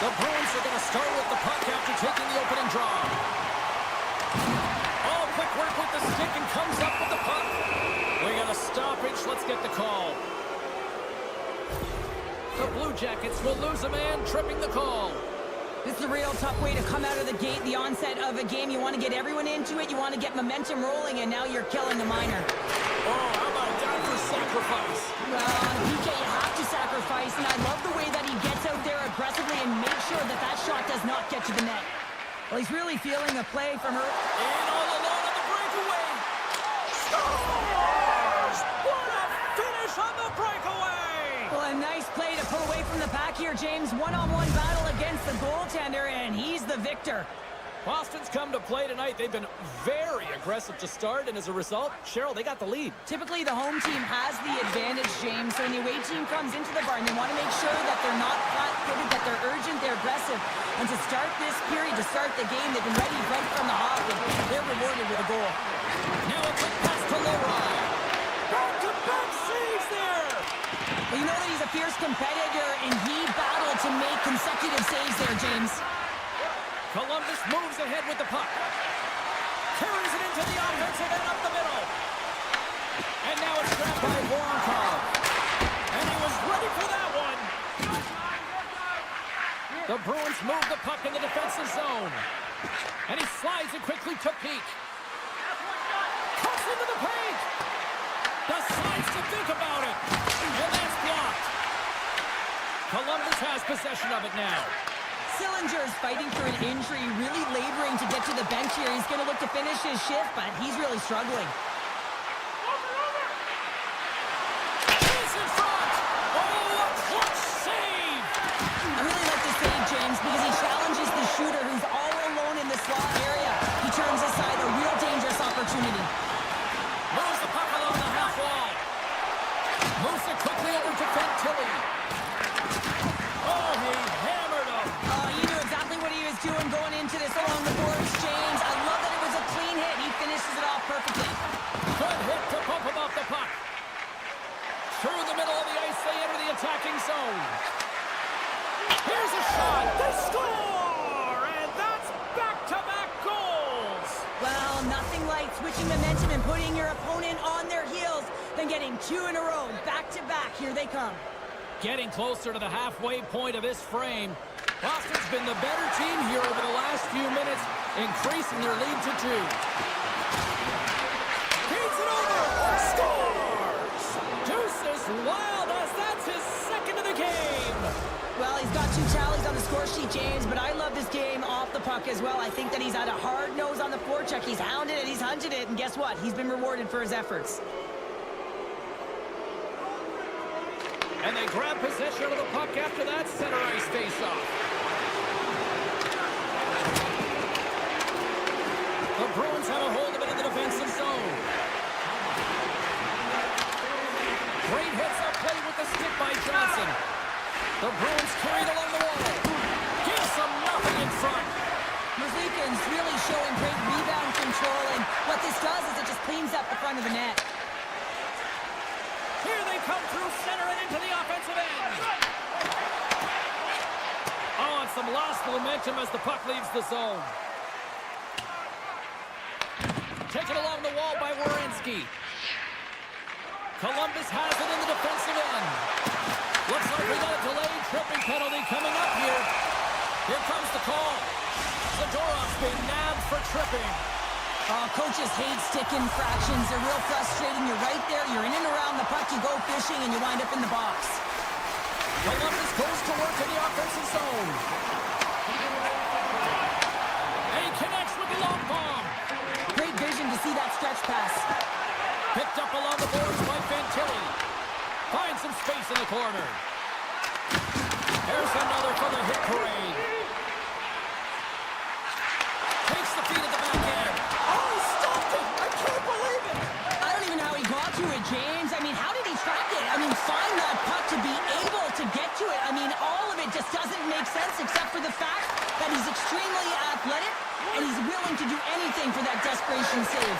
The Bruins are going to start with the puck after taking the opening draw. Oh, quick work with the stick and comes up with the puck. We got a stoppage. Let's get the call. The Blue Jackets will lose a man, tripping the call. This is a real tough way to come out of the gate, the onset of a game. You want to get everyone into it. You want to get momentum rolling, and now you're killing the minor. Oh, how about that for sacrifice? Well, PK, you have to sacrifice, and I love the way that he gets out there aggressively and makes sure that that shot does not get to the net. Well, he's really feeling a play from her. And all alone on the breakaway. Scores! What a finish on the breakaway! Well, a nice play to pull away from the pack here, James. One-on-one battle against the goaltender, and he's the victor. Boston's come to play tonight. They've been very aggressive to start, and as a result, Cheryl, they got the lead. Typically, the home team has the advantage, James. So when the away team comes into the barn, they want to make sure that they're not flat-footed, that they're urgent, they're aggressive. And to start this period, to start the game, they've been ready right from the hop, and they're rewarded with a goal. Now a quick pass to Leroy. Back-to-back saves there. Well, you know that he's a fierce competitor, and he battled to make consecutive saves there, James. Columbus moves ahead with the puck. Carries it into the offensive end up the middle. And now it's grabbed by Voronkov. And he was ready for that one. The Bruins move the puck in the defensive zone. And he slides it quickly to Peak. Cuts into the paint. Decides to think about it. And that's blocked. Columbus has possession of it now. Sillinger's fighting through an injury, really laboring to get to the bench here. He's going to look to finish his shift, but he's really struggling. He's in front! Oh, a clutch save! I really like this save, James, because he challenges the shooter who's all alone in the slot area. He turns aside a real dangerous opportunity. Moves the puck along the half wall. Moves it quickly over to Fantilli. Oh, he hammered him. He knew exactly what he was doing going into this along the boards, James. I love that it was a clean hit. He finishes it off perfectly. Good hit to bump him off the puck. Through the middle of the ice, they enter the attacking zone. Here's a shot. They score! And that's back-to-back goals. Well, nothing like switching momentum and putting your opponent on their heels than getting two in a row, back-to-back. Here they come. Getting closer to the halfway point of this frame. Boston's been the better team here over the last few minutes, increasing their lead to 2. Feeds it over. Scores! Deuces wild as that's his second of the game. Well, he's got 2 tallies on the score sheet, James, but I love this game off the puck as well. I think that he's had a hard nose on the forecheck. He's hounded it, he's hunted it, and guess what? He's been rewarded for his efforts. And they grab possession of the puck after that center ice face-off. The Bruins have a hold of it in the defensive zone. Great hits-up play with the stick by Johnson. The Bruins carried along the wall. Gives them nothing in front. Merzlikins really showing great rebound control, and what this does is it just cleans up the front of the net. Here they come through center and into the offensive end. Oh, and some lost momentum as the puck leaves the zone. Taken along the wall by Werenski. Columbus has it in the defensive end. Looks like we got a delayed tripping penalty coming up here. Here comes the call. Zadorov's been nabbed for tripping. Coaches hate stick infractions. They're real frustrating. You're right there. You're in and around the puck. You go fishing, and you wind up in the box. Columbus goes to work in the offensive zone. And he connects with the long bomb. Great vision to see that stretch pass. Picked up along the boards by Fantilli. Finds some space in the corner. Here's another for the hit parade. Takes the feed at the back end. Oh, he stopped it! I can't believe it! I don't even know how he got to it, James. I mean, how did he track it? I mean, find that puck to be able to get to it. I mean, all of it just doesn't make sense except for the fact that he's extremely athletic and he's willing to do anything for that desperation save.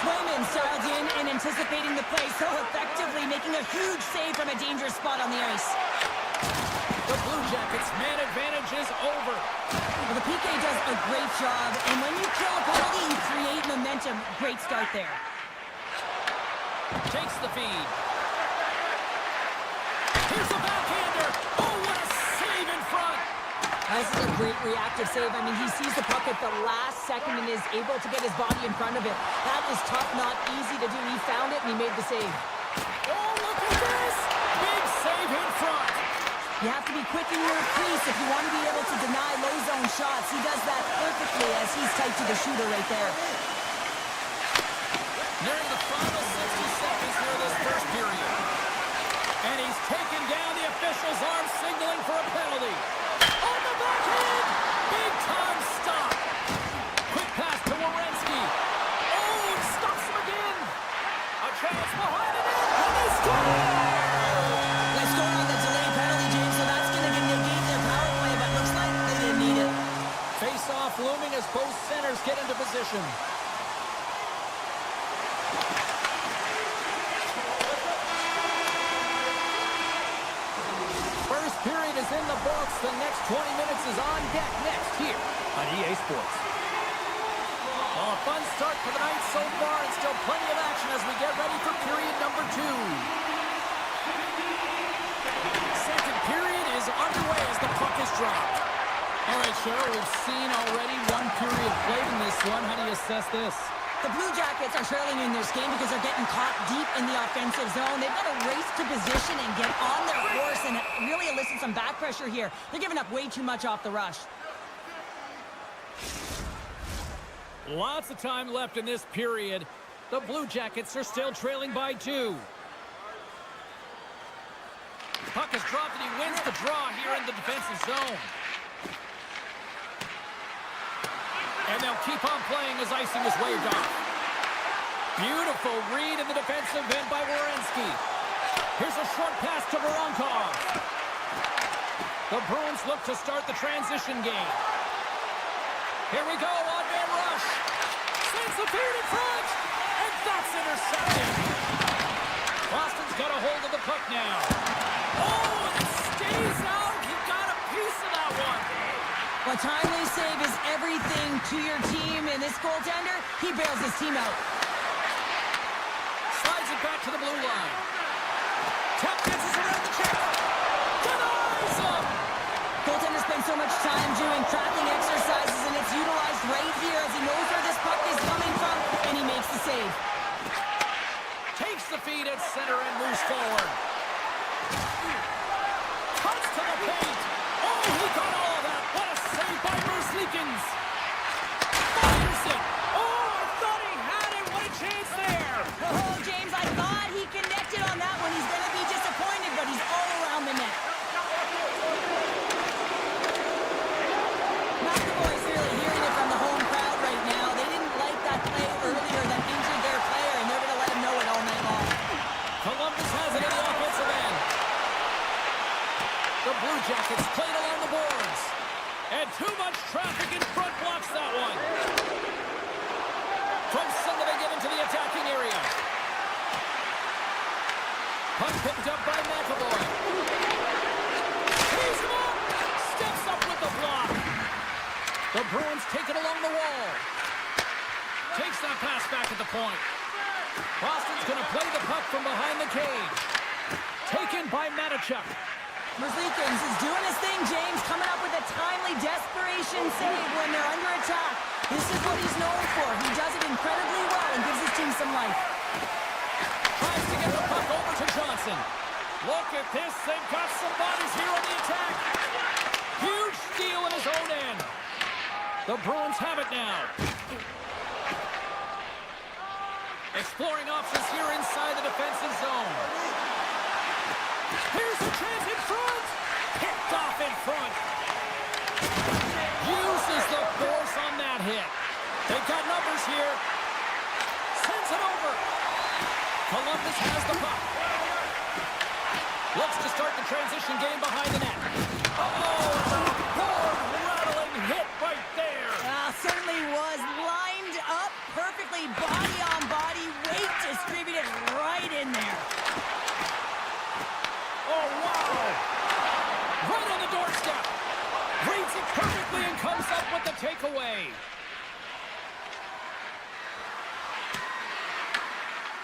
Swayman dialed in and anticipating the play so effectively, making a huge save from a dangerous spot on the ice. The Blue Jackets' man advantage is over. Well, the PK does a great job, and when you kill a penalty, you create momentum. Great start there. Takes the feed. Here's a backhander. Oh, what a save in front. This is a great reactive save. I mean, he sees the puck at the last second and is able to get his body in front of it. That is tough, not easy to do. He found it, and he made the save. Oh, look at this. Big save in front. You have to be quick in your crease if you want to be able to deny low zone shots. He does that perfectly as he's tight to the shooter right there. Nearing the final 60 seconds here of this first period. And he's taken down the official's arm, signaling for a penalty. On the backhand! Big time stop. Quick pass to Werenski. Oh, stops him again. A chance behind it, and they score! They scored on the delayed penalty, James, so that's going to negate their power play, but looks like they didn't need it. Face-off looming as both centers get into position. First period is in the books. The next 20 minutes is on deck next here on EA Sports. Well, a fun start for the night so far, and still plenty of action as we get ready for period number 2. Second period is underway as the puck is dropped. All right, Cheryl, we've seen already one period played in this one. How do you assess this? The Blue Jackets are trailing in this game because they're getting caught deep in the offensive zone. They've got to race to position and get on their horse and really elicit some back pressure here. They're giving up way too much off the rush. Lots of time left in this period. The Blue Jackets are still trailing by 2. Puck is dropped and he wins the draw here in the defensive zone. And they'll keep on playing as icing is waved off. Beautiful read in the defensive end by Werenski. Here's a short pass to Voronkov. The Bruins look to start the transition game. Here we go, on-man rush. Sends the feed in front, and that's intercepted. Boston's got a hold of the puck now. Oh, and it stays out. He got a piece of that one. A timely save is everything to your team, and this goaltender, he bails his team out. Slides it back to the blue line. Tap dances around the check. Denies him. Goaltender spends so much time doing tracking exercises, and it's utilized right here as he knows where this puck is coming from, and he makes the save. Takes the feed at center and moves forward. Cuts to the paint. Oh, he got all of that. What a save by Merzlikins. Fires it. Oh, I thought he had it. What a chance there. Oh, James, I thought he connected on that one. He's going to be disappointed, but he's all around the net. McAvoy's really hearing it from the home crowd right now. They didn't like that play earlier that injured their player, and they're going to let him know it all night long. Columbus has it in the offensive end. The Blue Jackets played along the boards. And too much traffic in front blocks that one. From center they get into the attacking area. Puck picked up by McAvoy. He's him up. Steps up with the block. The Bruins take it along the wall. Takes that pass back at the point. Boston's going to play the puck from behind the cage. Taken by Matechuk. Merzlikins is doing his thing, James, coming up with a timely desperation save when they're under attack. This is what he's known for. He does it incredibly well and gives his team some life. Tries to get the puck over to Johnson. Look at this. They've got some bodies here on the attack. Huge steal in his own end. The Bruins have it now. Exploring options here inside the defensive zone. Here's a chance in front. Picked off in front. Uses the force on that hit. They've got numbers here. Sends it over. Columbus has the puck. Looks to start the transition game behind the net. Oh, the board-rattling hit right there. Certainly was lined up perfectly, body on body, weight distributed right in there. Oh, wow. Right on the doorstep. it perfectly and comes up with the takeaway.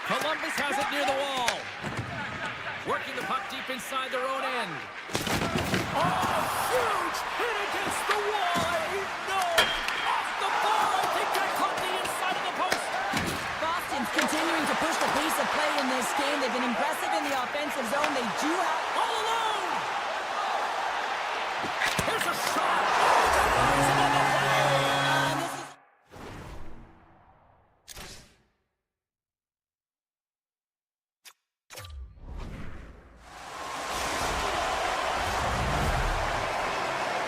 Columbus has it near the wall. Working the puck deep inside their own end. Oh, huge hit against the wall. No, off the bar. I think that caught the inside of the post. Boston's continuing to push the pace of play in this game. They've been impressive in the offensive zone. They do have... All alone. Here's a shot. This is...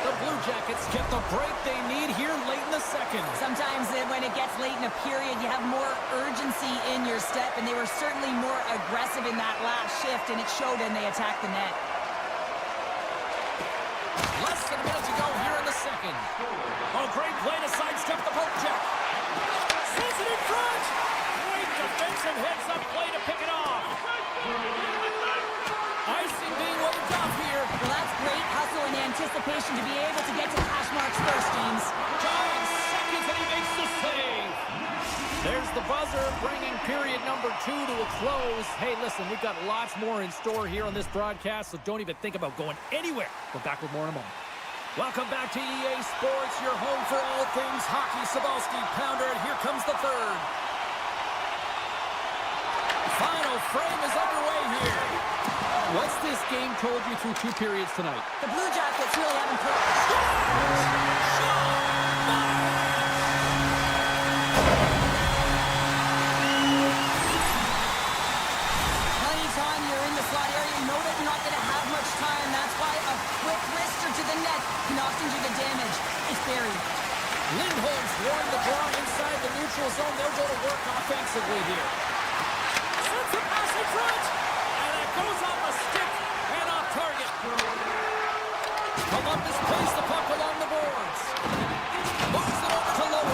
The Blue Jackets get the break they need here late in the second. Sometimes when it gets late in a period, you have more urgency in your step, and they were certainly more aggressive in that last shift, and it showed, and they attacked the net. Less than a minute to go here in the second. Oh, great play to sidestep the poke check. Sends it in front. Great defensive heads-up play to pick it off. Icing being waved off here. Well, that's great hustle and anticipation to be able to get to hash marks first, James. 5 seconds and he makes the save. There's the buzzer, bringing period number 2 to a close. Hey, listen, we've got lots more in store here on this broadcast, so don't even think about going anywhere. We're back with more in a moment. Welcome back to EA Sports, your home for all things hockey. Sabalski, Pounder, and here comes the third. Final frame is underway here. What's this game told you through 2 periods tonight? The Blue Jackets really haven't put... Anytime you're in the slot area, you know that you're not going to have much time. That's why a quick wrister to the net can often do the damage. It's buried. Lindholm's won the draw inside the neutral zone. They'll go to work offensively here. Sends a pass in front. And it goes off a stick and off target. Columbus plays the puck along the boards. Moves it over to Lowe.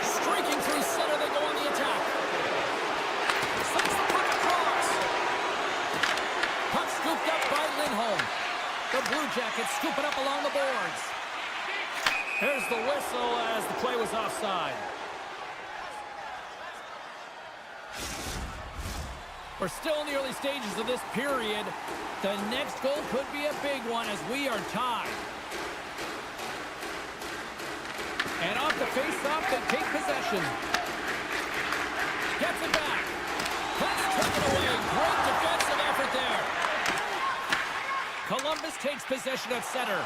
Streaking through center, they go on the attack. Sends the puck across. Puck scooped up by Lindholm. The Blue Jackets scoop it up along the boards. Here's the whistle as the play was offside. We're still in the early stages of this period. The next goal could be a big one as we are tied. And off the face-off, they take possession. Gets it back. That's taken away. Great defensive effort there. Columbus takes possession at center.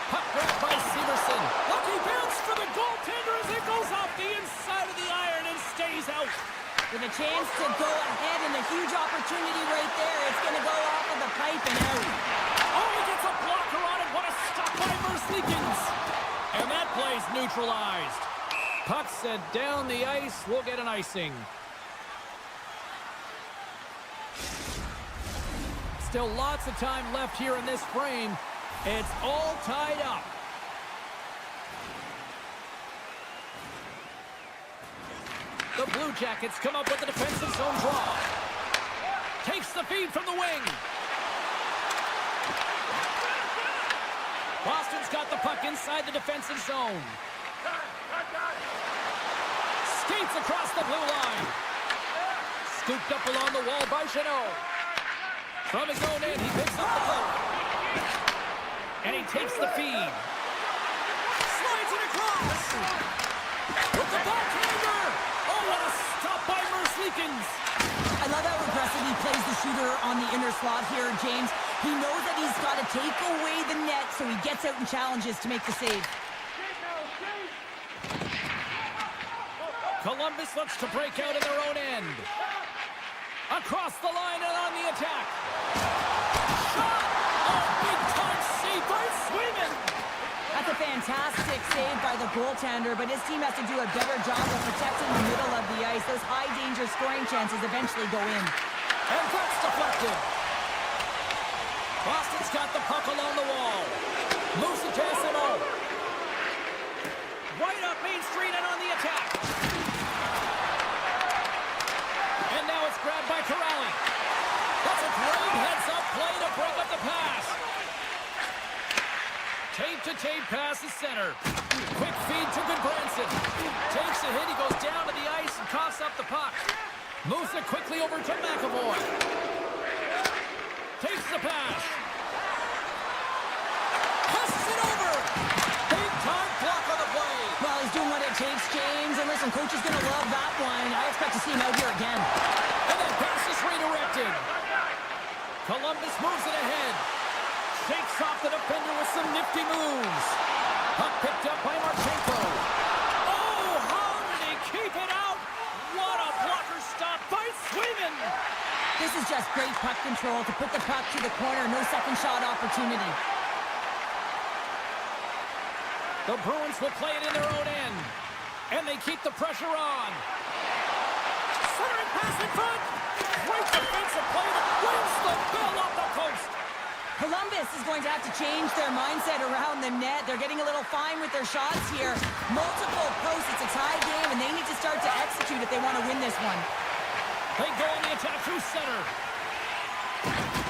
Puck grabbed by Severson. Lucky bounce for the goaltender as it goes off the inside of the iron and stays out. With a chance to go ahead and a huge opportunity right there. It's going to go off of the pipe and out. Oh, he gets a blocker on it. What a stop by Merzlikins. And that play's neutralized. Puck sent down the ice. We'll get an icing. Still lots of time left here in this frame. It's all tied up. The Blue Jackets come up with a defensive zone draw. Takes the feed from the wing. Boston's got the puck inside the defensive zone. Skates across the blue line. Scooped up along the wall by Jeannot. From his own end, he picks up the puck. And he takes the feed. Slides it across. With the backhander. Oh, what a stop by Merzlikins. I love how aggressive he plays the shooter on the inner slot here, James. He knows that he's got to take away the net, so he gets out and challenges to make the save. Columbus looks to break out in their own end. Across the line and on the attack. Shot! Oh, big-time save by Swayman! That's a fantastic save by the goaltender, but his team has to do a better job of protecting the middle of the ice. Those high-danger scoring chances eventually go in. And that's deflected. Boston's got the puck along the wall. Moves it to SMO. Right up Main Street and on the attack. And now it's grabbed by Corrali. That's a great heads-up play to break up the pass. Tape-to-tape pass to center. Quick feed to Goodbranson. Takes a hit. He goes down to the ice and coughs up the puck. Moves it quickly over to McAvoy. Takes the pass. Passes it over. Big-time block on the play. Well, he's doing what it takes, James. And listen, coach is going to love that one. I expect to see him out here again. And that pass is redirected. Columbus moves it ahead. Shakes off the defender with some nifty moves. Puck picked up by Marchenko. Oh, how did he keep it out? What a blocker stop by Sweden. This is just great puck control to put the puck to the corner. No second shot opportunity. The Bruins will play it in their own end. And they keep the pressure on. Centering pass in front. Great defensive play that wins the bell off the post. Columbus is going to have to change their mindset around the net. They're getting a little fine with their shots here. Multiple posts. It's a tie game, and they need to start to execute if they want to win this one. They go on the attack through center.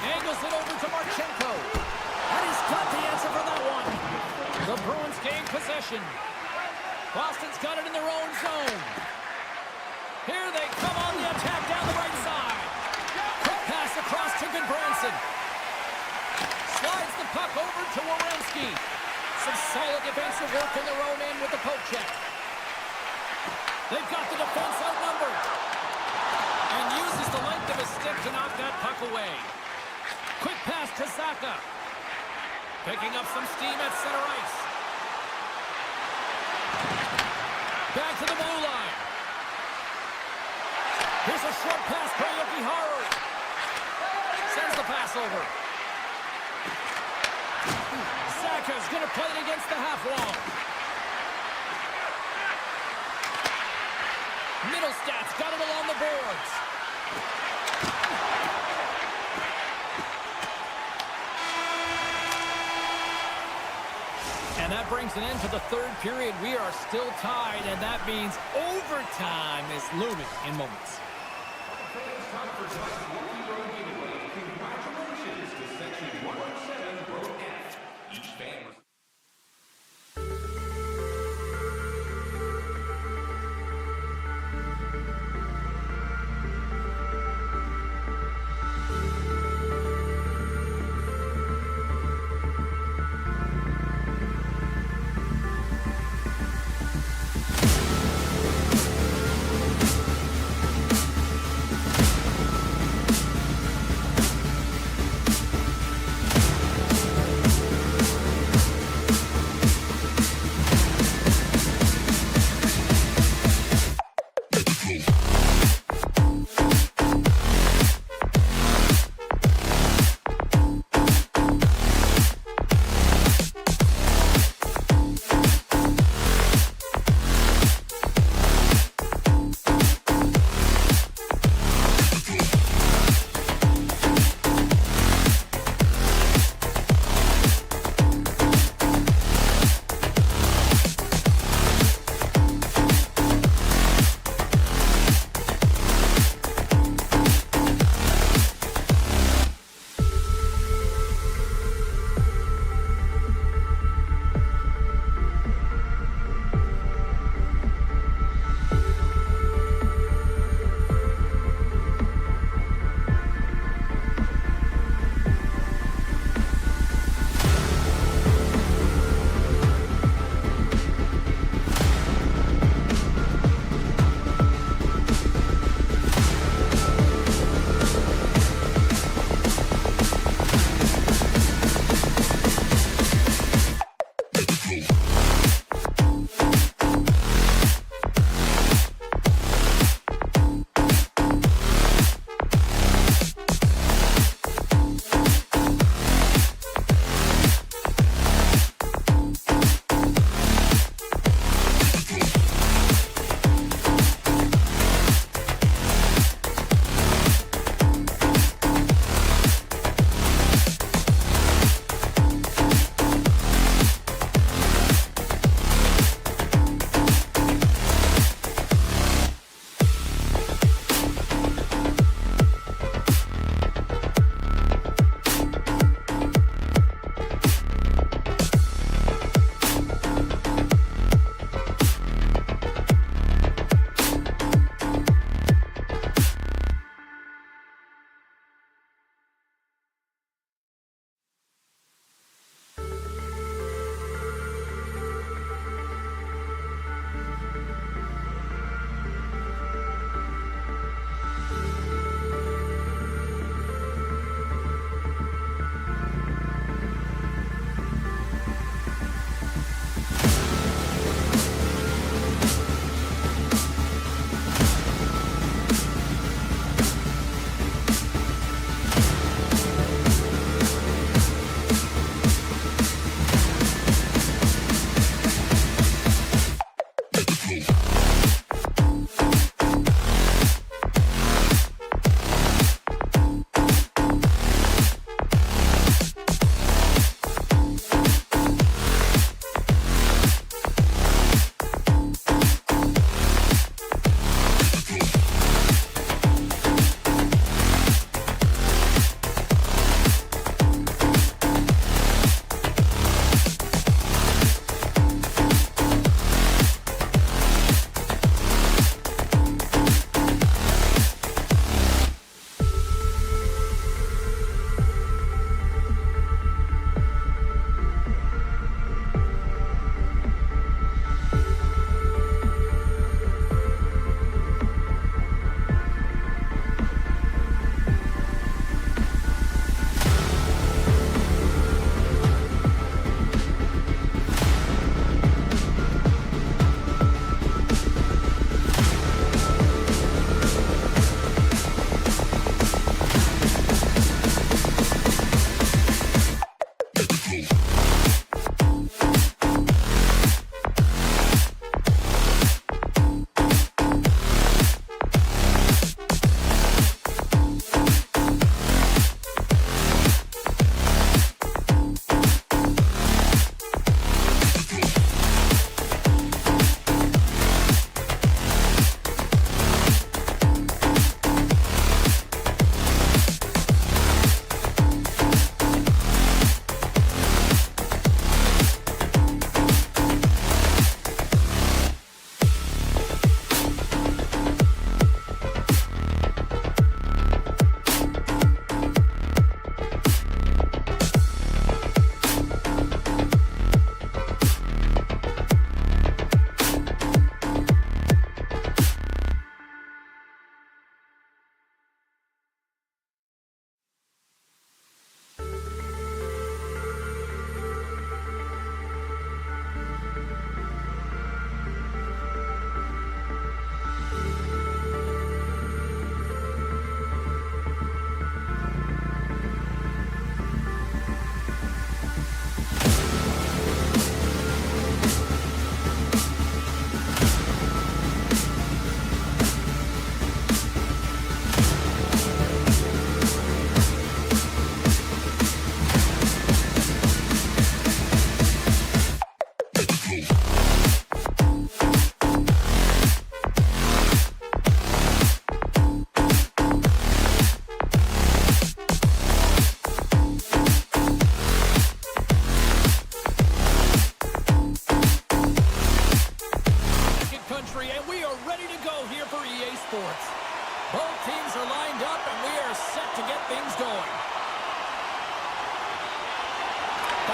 Angles it over to Marchenko. And he's got the answer for that one. The Bruins gain possession. Boston's got it in their own zone. Here they come on the attack down the right side. Quick pass across to Goodbranson. Slides the puck over to Werenski. Some solid defensive work in their own end with the poke check. They've got the defense outnumbered. And uses the length of his stick to knock that puck away. Quick pass to Zaka. Picking up some steam at center ice. Back to the blue line. Here's a short pass by Jokiharju. Sends the pass over. Zaka's going to play it against the half wall. Middlestad's got it along the boards. And that brings an end to the third period. We are still tied, and that means overtime is looming in moments. Congratulations to Section 117, Row F. Each fan was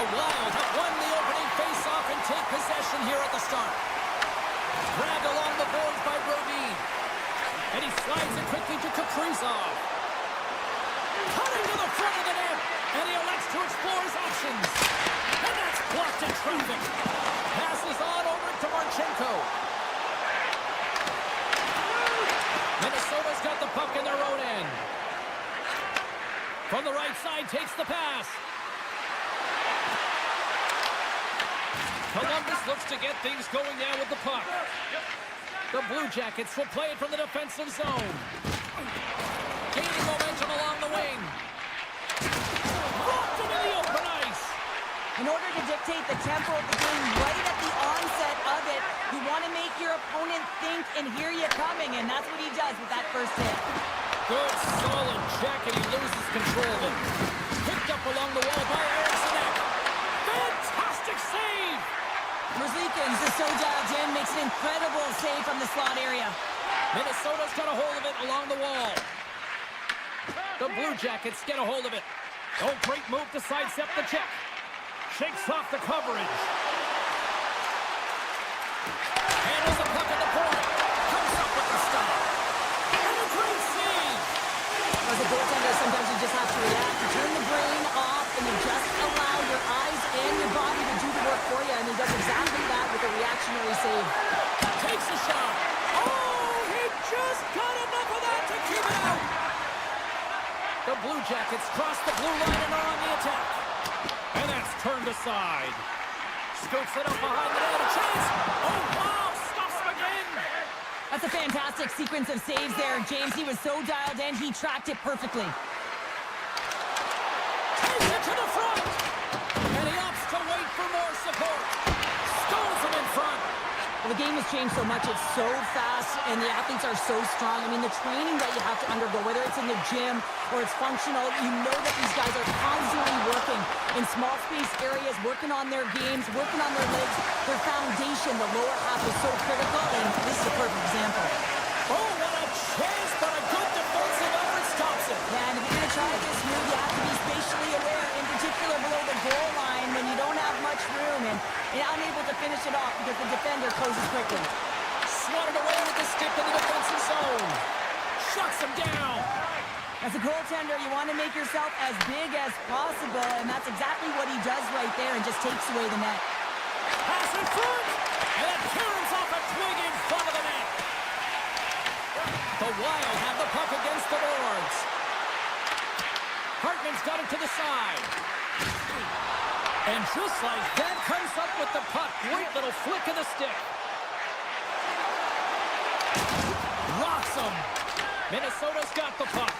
The Wild have won the opening face-off and take possession here at the start. Grabbed along the boards by Brodin. And he slides it quickly to Kaprizov. Cutting to the front of the net. And he elects to explore his options. And that's blocked in traffic. Passes on over to Marchenko. Minnesota's got the puck in their own end. From the right side, takes the pass. Columbus looks to get things going now with the puck. The Blue Jackets will play it from the defensive zone. Gaining momentum along the wing. Rocked him in the open ice. In order to dictate the tempo of the game right at the onset of it, you want to make your opponent think and hear you coming, and that's what he does with that first hit. Good, solid check, and he loses control of it. Picked up along the wall by Eriksson. Fantastic save! Merzlikins is so dialed in, makes an incredible save from the slot area. Minnesota's got a hold of it along the wall. The Blue Jackets get a hold of it. Oh, great move to sidestep the check. Shakes off the coverage. Handles the puck at the point. Comes up with the stop. And a great save! As a goaltender, sometimes you just have to react. You turn the brain off and you just allow your eyes and your body to do the work for you, and he does exactly that with a reactionary save. Takes a shot. Oh, he just got enough of that to keep it out. The Blue Jackets cross the blue line and are on the attack. And that's turned aside. Scoots it up behind the net. A chance. Oh, wow. Stops him again. That's a fantastic sequence of saves there, James. He was so dialed in, he tracked it perfectly. Takes it to the front. And he opts to wait for more support. Stones him in front. Well, the game has changed so much. It's so fast, and the athletes are so strong. I mean, the training that you have to undergo, whether it's in the gym or it's functional, you know that these guys are constantly working in small space areas, working on their games, working on their legs. Their foundation, the lower half, is so critical, and this is a perfect example. Oh, what a chance, but a good defensive effort stops it. Yeah, and if you're going to try this move, you have to be spatially aware, in particular below the goal line when you don't have much room and you're unable to finish it off because the defender closes quickly. Swatted away with the stick in the defensive zone. Shuts him down. As a goaltender, you want to make yourself as big as possible, and that's exactly what he does right there and just takes away the net. Pass in front, and it turns off a twig in front of the net. The Wild have the puck against the boards. Hartman's got it to the side. And just like that, comes up with the puck. Great little flick of the stick. Rocks him. Minnesota's got the puck.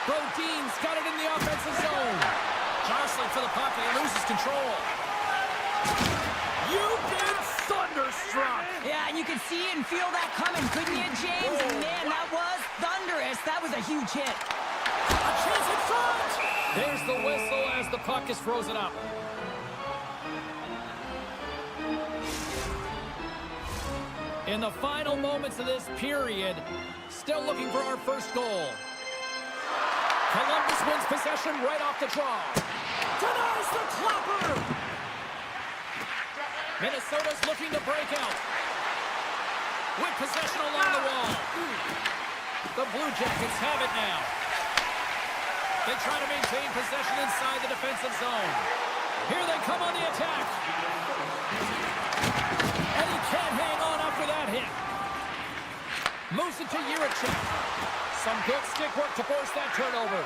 Brodin's got it in the offensive zone. Jostling for the puck, and he loses control. You've been thunderstruck. Yeah, and you could see and feel that coming, couldn't you, James? And man, that was thunderous. That was a huge hit. A chance in front. There's the whistle as the puck is frozen up. In the final moments of this period, still looking for our first goal. Columbus wins possession right off the draw. Denies the clapper. Minnesota's looking to break out. With possession along the wall. The Blue Jackets have it now. They try to maintain possession inside the defensive zone. Here they come on the attack. And he can't hang on after that hit. Moves it to Juracek. Some good stick work to force that turnover.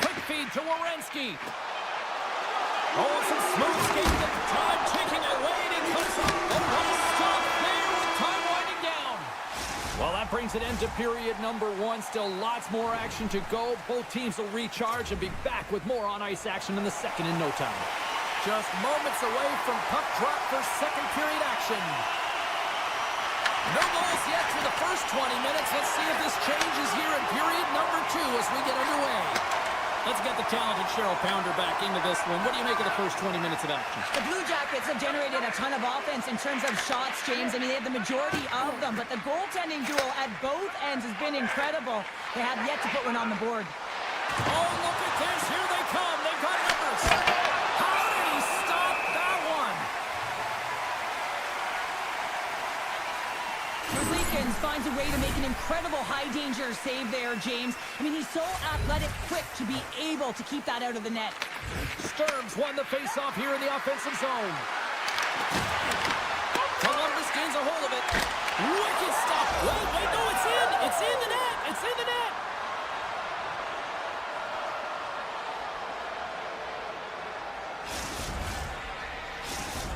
Quick feed to Werenski. Oh, some smooth skating at the time, taking away, and he comes up. Oh, what a stop there with time winding down. Well, that brings an end to period number one. Still lots more action to go. Both teams will recharge and be back with more on-ice action in the second in no time. Just moments away from puck drop for second period action. No goals yet through the first 20 minutes. Let's see if this changes here in period number two as we get underway. Let's get the talented Cheryl Pounder back into this one. What do you make of the first 20 minutes of action? The Blue Jackets have generated a ton of offense in terms of shots, James. I mean, they have the majority of them, but the goaltending duel at both ends has been incredible. They have yet to put one on the board. Oh, look at this. Here they come. They've got numbers. How did he stop that one? Merzlikins finds a way to make an incredible high-danger save there, James. I mean, he's so athletic, quick to be able to keep that out of the net. Sturms won the face-off here in the offensive zone. Columbus gains a hold of it. Wicked stop. Wait, no, it's in. It's in the net. It's in the net.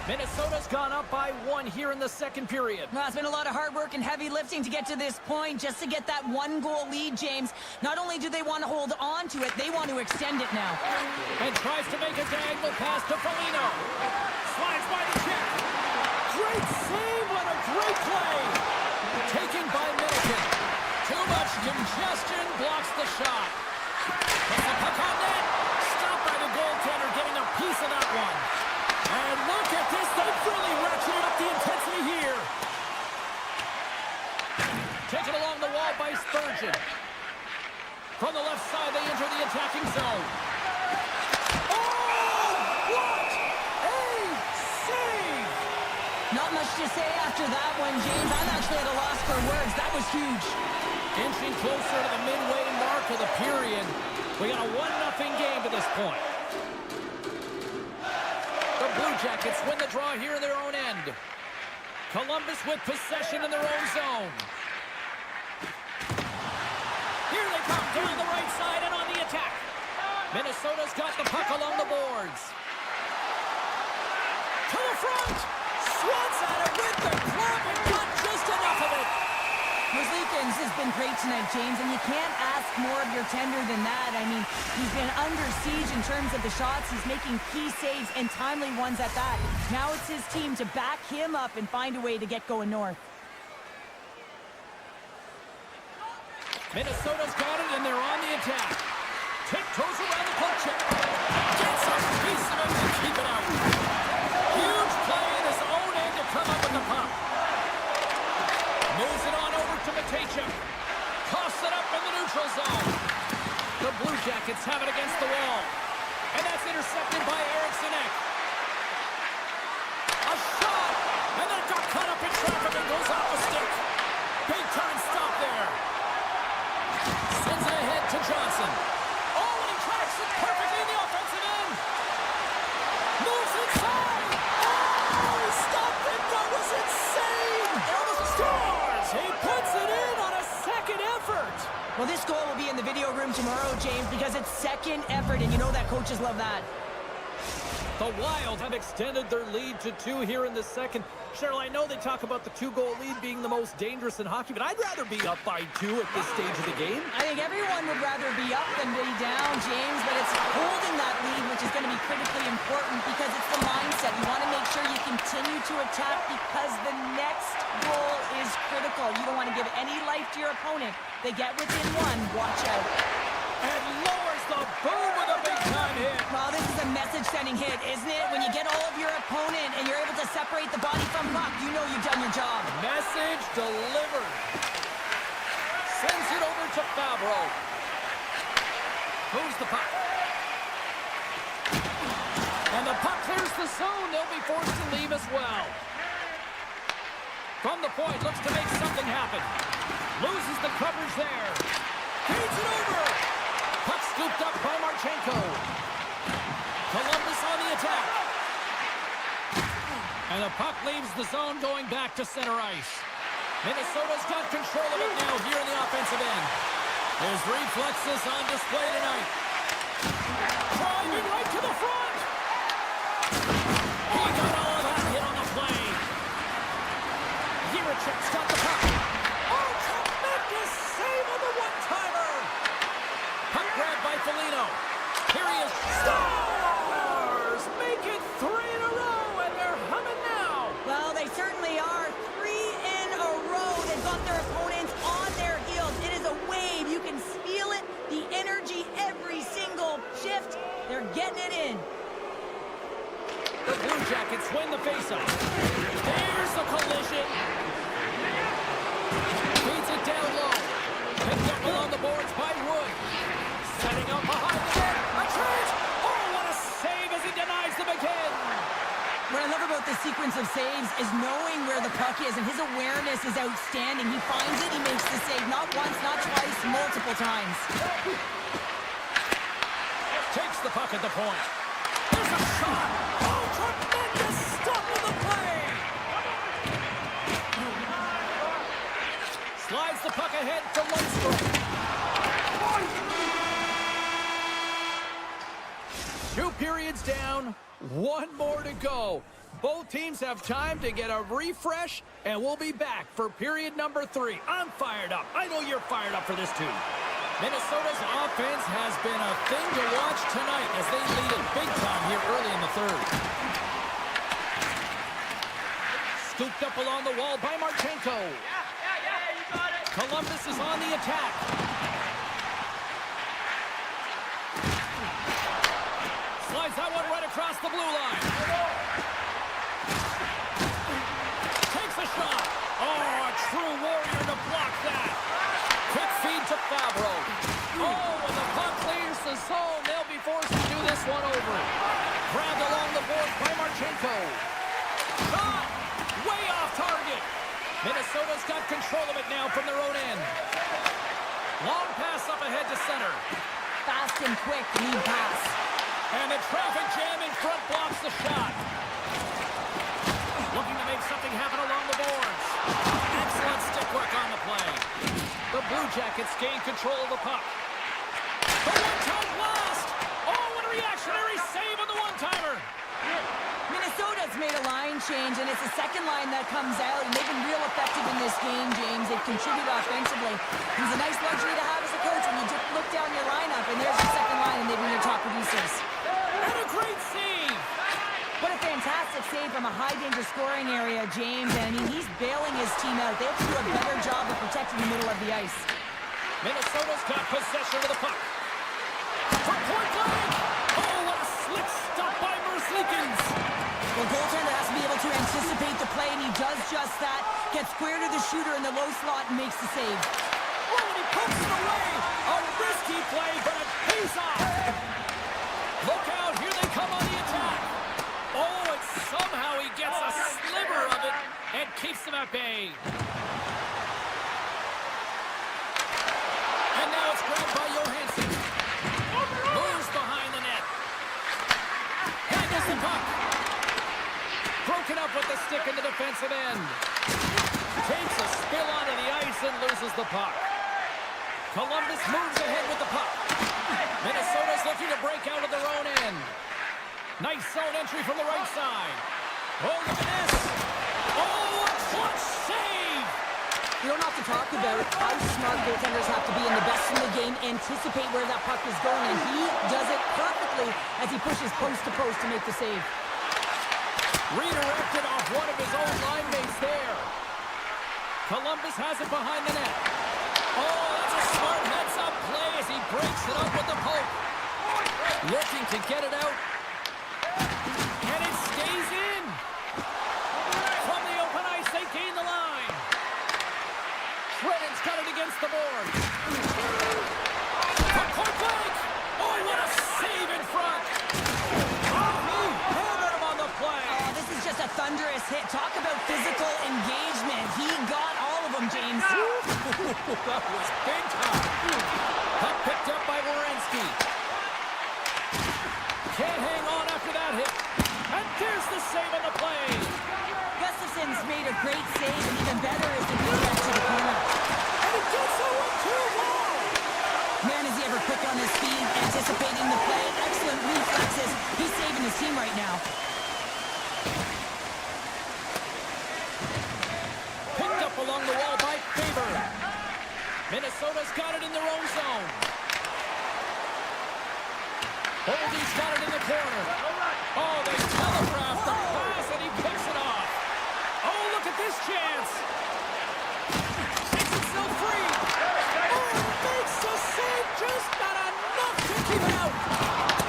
Minnesota's gone up by 1 here in the second period. Well, it's been a lot of hard work and heavy lifting to get to this point, just to get that 1-goal lead, James. Not only do they want to hold on to it, they want to extend it now. And tries to make a diagonal pass to Foligno. Slides by the check. Great save and a great play. Taken by Middleton. Too much congestion blocks the shot. Puts the puck on net. Stopped by the goaltender, getting a piece of that one. And look at this. They've really ratcheted up the intensity here. Taken along the wall by Spurgeon. From the left side, they enter the attacking zone. Oh, what a save! Not much to say after that one, James. I'm actually at a loss for words. That was huge. Inching closer to the midway mark of the period. We got a 1-0 game to this point. The Blue Jackets win the draw here in their own end. Columbus with possession in their own zone. Here they come down the right side and on the attack. Minnesota's got the puck along the boards. To the front. Swats at it with the glove and got just enough of it. Merzlikins has been great tonight, James, and you can't ask more of your tender than that. I mean, he's been under siege in terms of the shots. He's making key saves and timely ones at that. Now it's his team to back him up and find a way to get going north. Minnesota's got it, and they're on the attack. Tiptoes around the puck check. Gets a piece of it to keep it out. Huge play in his own end to come up with the puck. Moves it on over to Matejchuk. Toss it up in the neutral zone. The Blue Jackets have it against the wall. And that's intercepted by Eriksson Ek. A shot! And then it got caught up in traffic and goes off the stick. Big time stop there. Sends it ahead to Johnson. Oh, and he tracks it perfectly in the offensive end. Moves inside. Oh, he stopped it. That was insane. It almost scores. He puts it in on a second effort. Well, this goal will be in the video room tomorrow, James, because it's second effort, and you know that coaches love that. The Wild have extended their lead to 2 here in the second. Cheryl, I know they talk about the 2-goal lead being the most dangerous in hockey, but I'd rather be up by 2 at this stage of the game. I think everyone would rather be up than be down, James, but it's holding that lead, which is going to be critically important because it's the mindset. You want to make sure you continue to attack because the next goal is critical. You don't want to give any life to your opponent. They get within 1, watch out. And lowers the boom with a big-time hit. Well, this is a message-sending hit, isn't it? When you get all of your opponent and you're able to separate the body from puck, you know you've done your job. Message delivered. Sends it over to Favreau. Moves the puck. And the puck clears the zone. They'll be forced to leave as well. From the point, looks to make something happen. Loses the coverage there. Feeds it over. Puck scooped up by Marchenko. Columbus on the attack. And the puck leaves the zone going back to center ice. Minnesota's got control of it now here in the offensive end. His reflexes on display tonight. Driving right to the front. He got all of that hit on the play. Jiricek's got the puck. Oh, tremendous save on the one-timer. Puck grabbed by Foligno. Here he is. Stars make it 3 in a row, and they're humming now. Well, they certainly are. 3 in a row. They've got their opponents on their heels. It is a wave. You can feel it. The energy every single shift. They're getting it in. The Blue Jackets win the faceoff. There's the collision. Feeds it down low. Picked up along the boards by Wood. Setting up behind the net. A chance. Oh, what a save as he denies them again. What I love about this sequence of saves is knowing where the puck is, and his awareness is outstanding. He finds it, he makes the save. Not once, not twice, multiple times. Takes the puck at the point. There's a shot. Oh, tremendous stop of the play. Slides the puck ahead to Lundstrom. 2 periods down, 1 more to go. Both teams have time to get a refresh, and we'll be back for period number 3. I'm fired up. I know you're fired up for this too. Minnesota's offense has been a thing to watch tonight as they lead it big time here early in the third. Scooped up along the wall by Marchenko. You got it. Columbus is on the attack. Slides that one right across the blue line. Takes a shot. Oh, a true warrior to block that. Quick feed to Fabro. Oh, when the puck clears the zone, they'll be forced to do this one over. Grabbed along the boards by Marchenko. Shot! Way off target. Minnesota's got control of it now from their own end. Long pass up ahead to center. Fast and quick lead pass. And the traffic jam in front blocks the shot. Looking to make something happen along the boards. Excellent stick work on the play. The Blue Jackets gain control of the puck. The one-time blast! Oh, what a reactionary save on the one-timer! Minnesota's made a line change, and it's the second line that comes out, and they've been real effective in this game, James. They've contributed offensively. It was a nice luxury to have as a coach when you just look down your lineup, and there's your second line, and they've been your top producers. And a great save! What a fantastic save from a high-danger scoring area, James. And, I mean, he's bailing his team out. They have to do a better job of protecting the middle of the ice. Minnesota's got possession of the puck. From point blank! Oh, what a slick stop by Merzlikins! Well, goaltender has to be able to anticipate the play, and he does just that. Gets square to the shooter in the low slot and makes the save. Oh, and he pumps it away! A risky play, but it pays off! Look out, here they come on the attack! Oh, and somehow he gets a sliver of it and keeps them at bay. And now it's grabbed by Johansson. Moves behind the net. Handles the puck. Broken up with the stick in the defensive end. Takes a spill onto the ice and loses the puck. Columbus moves ahead with the puck. Minnesota's looking to break out of their own end. Nice zone entry from the right side. Oh, look at this. Oh, a clutch save. You don't have to talk about how smart goaltenders have to be in the best in the game, anticipate where that puck is going, and he does it perfectly as he pushes post to post to make the save. Redirected off one of his own line mates there. Columbus has it behind the net. Oh, that's a smart heads-up play as he breaks it up with the poke. Looking to get it out. And it stays in. From the open ice, they gain the line. Shredden's got it against the board. From point blank. Oh, what a save in front. Oh, he hammered him on the play. Oh, this is just a thunderous hit. Talk about physical engagement. He got all of them, James. That was big time. Puck picked up by Werenski. Can't hang on after that hit. And there's the save on the play. Gustafson's made a great save, and even better is the move back to the corner. And he did so with 2 more. Man, is he ever quick on his feet, anticipating the play. Excellent reflexes. He's saving his team right now. Picked up along the wall by Faber. Minnesota's got it in their own zone. Holdy's got it in the corner. Oh, they telegraphed the pass, and he picks it off. Oh, look at this chance. Takes himself free. Oh, makes the save, just not enough to keep it out.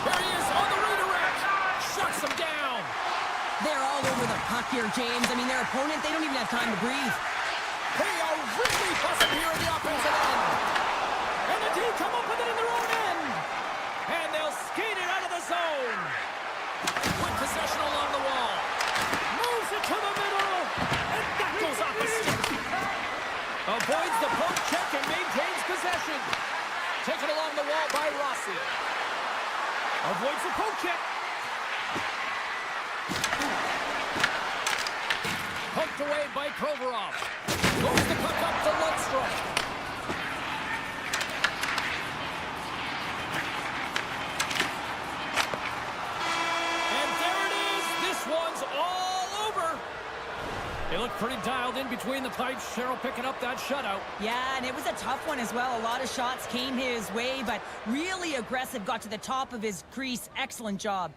There he is on the redirect. Shuts him down. They're all over the puck here, James. I mean, their opponent, they don't even have time to breathe. They are really busting here in the offensive end. And the team come up with it in their own end. Avoids the poke check. Poked away by Provorov. Moves the puck up to Lundstrom. And there it is. This one's all over. They look pretty dialed in between the pipes. Cheryl picking up that shutout. Yeah, and it was a tough one as well. A lot of shots came his way, but really aggressive, got to the top of his crease. Excellent job.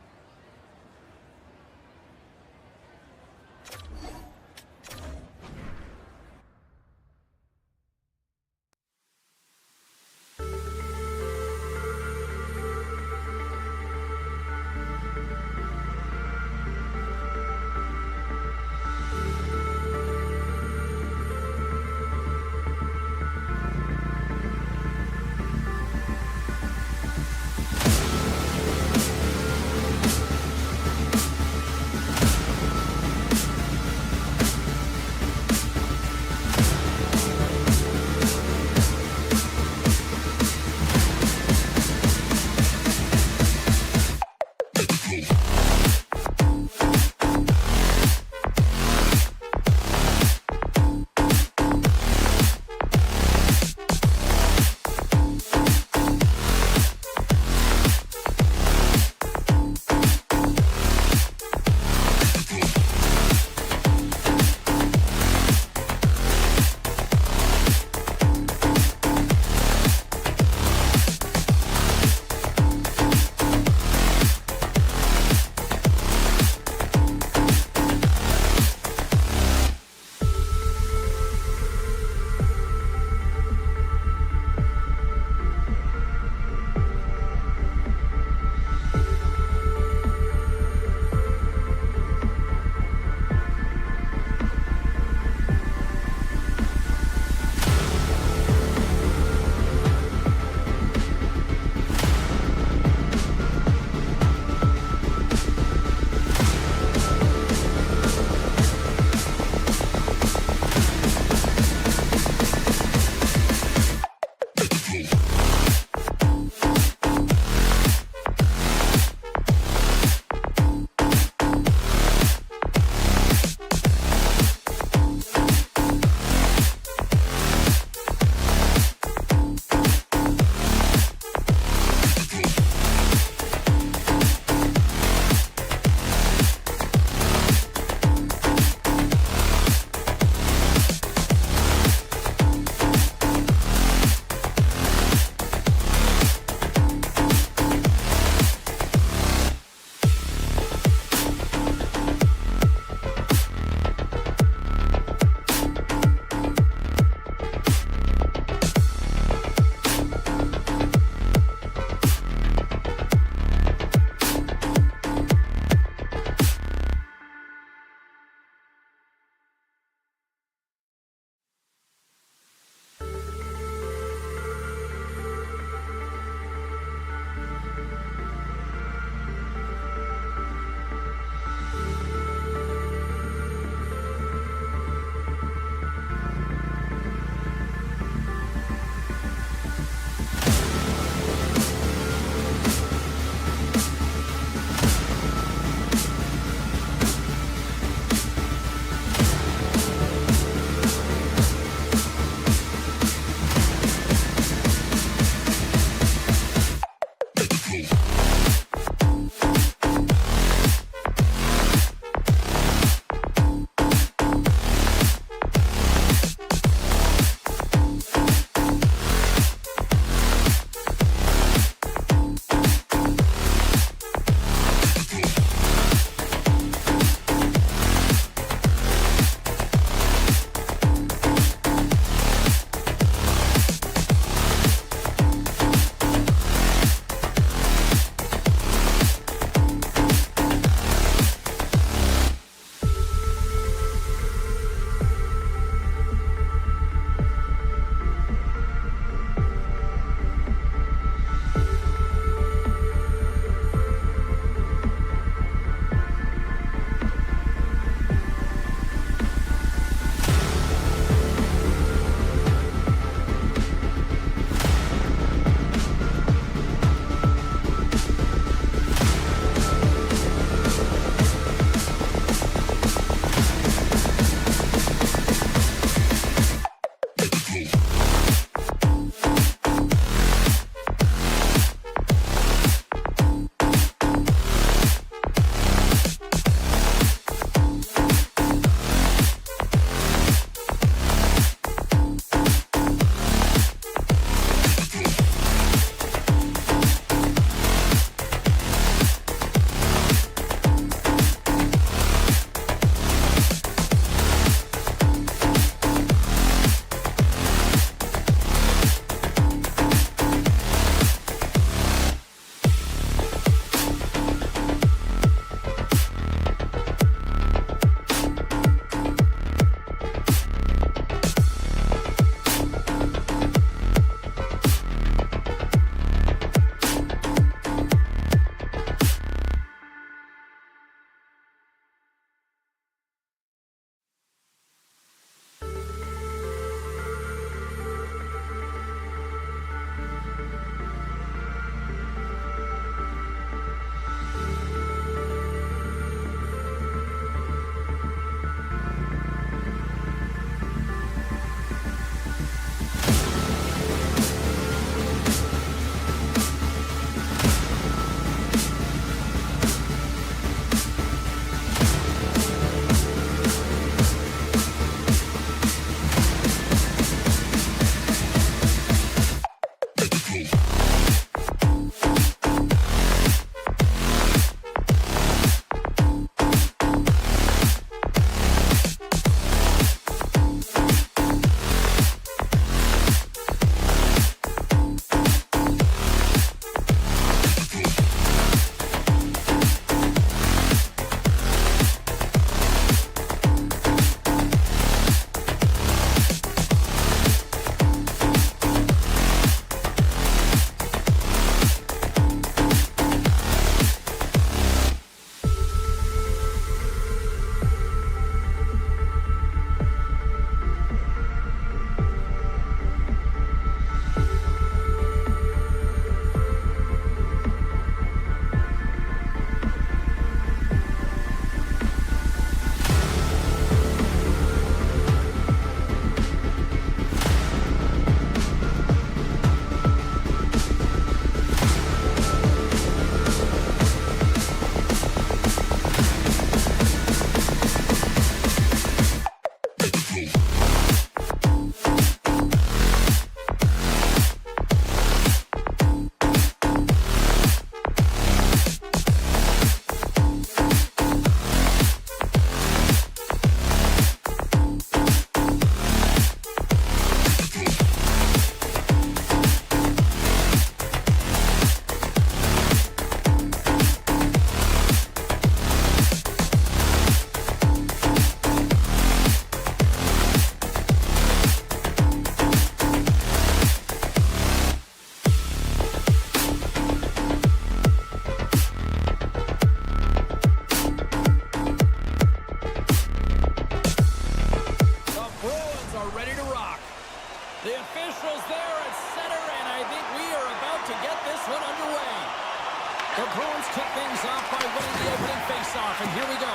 The Bruins kick things off by winning the opening faceoff, and here we go.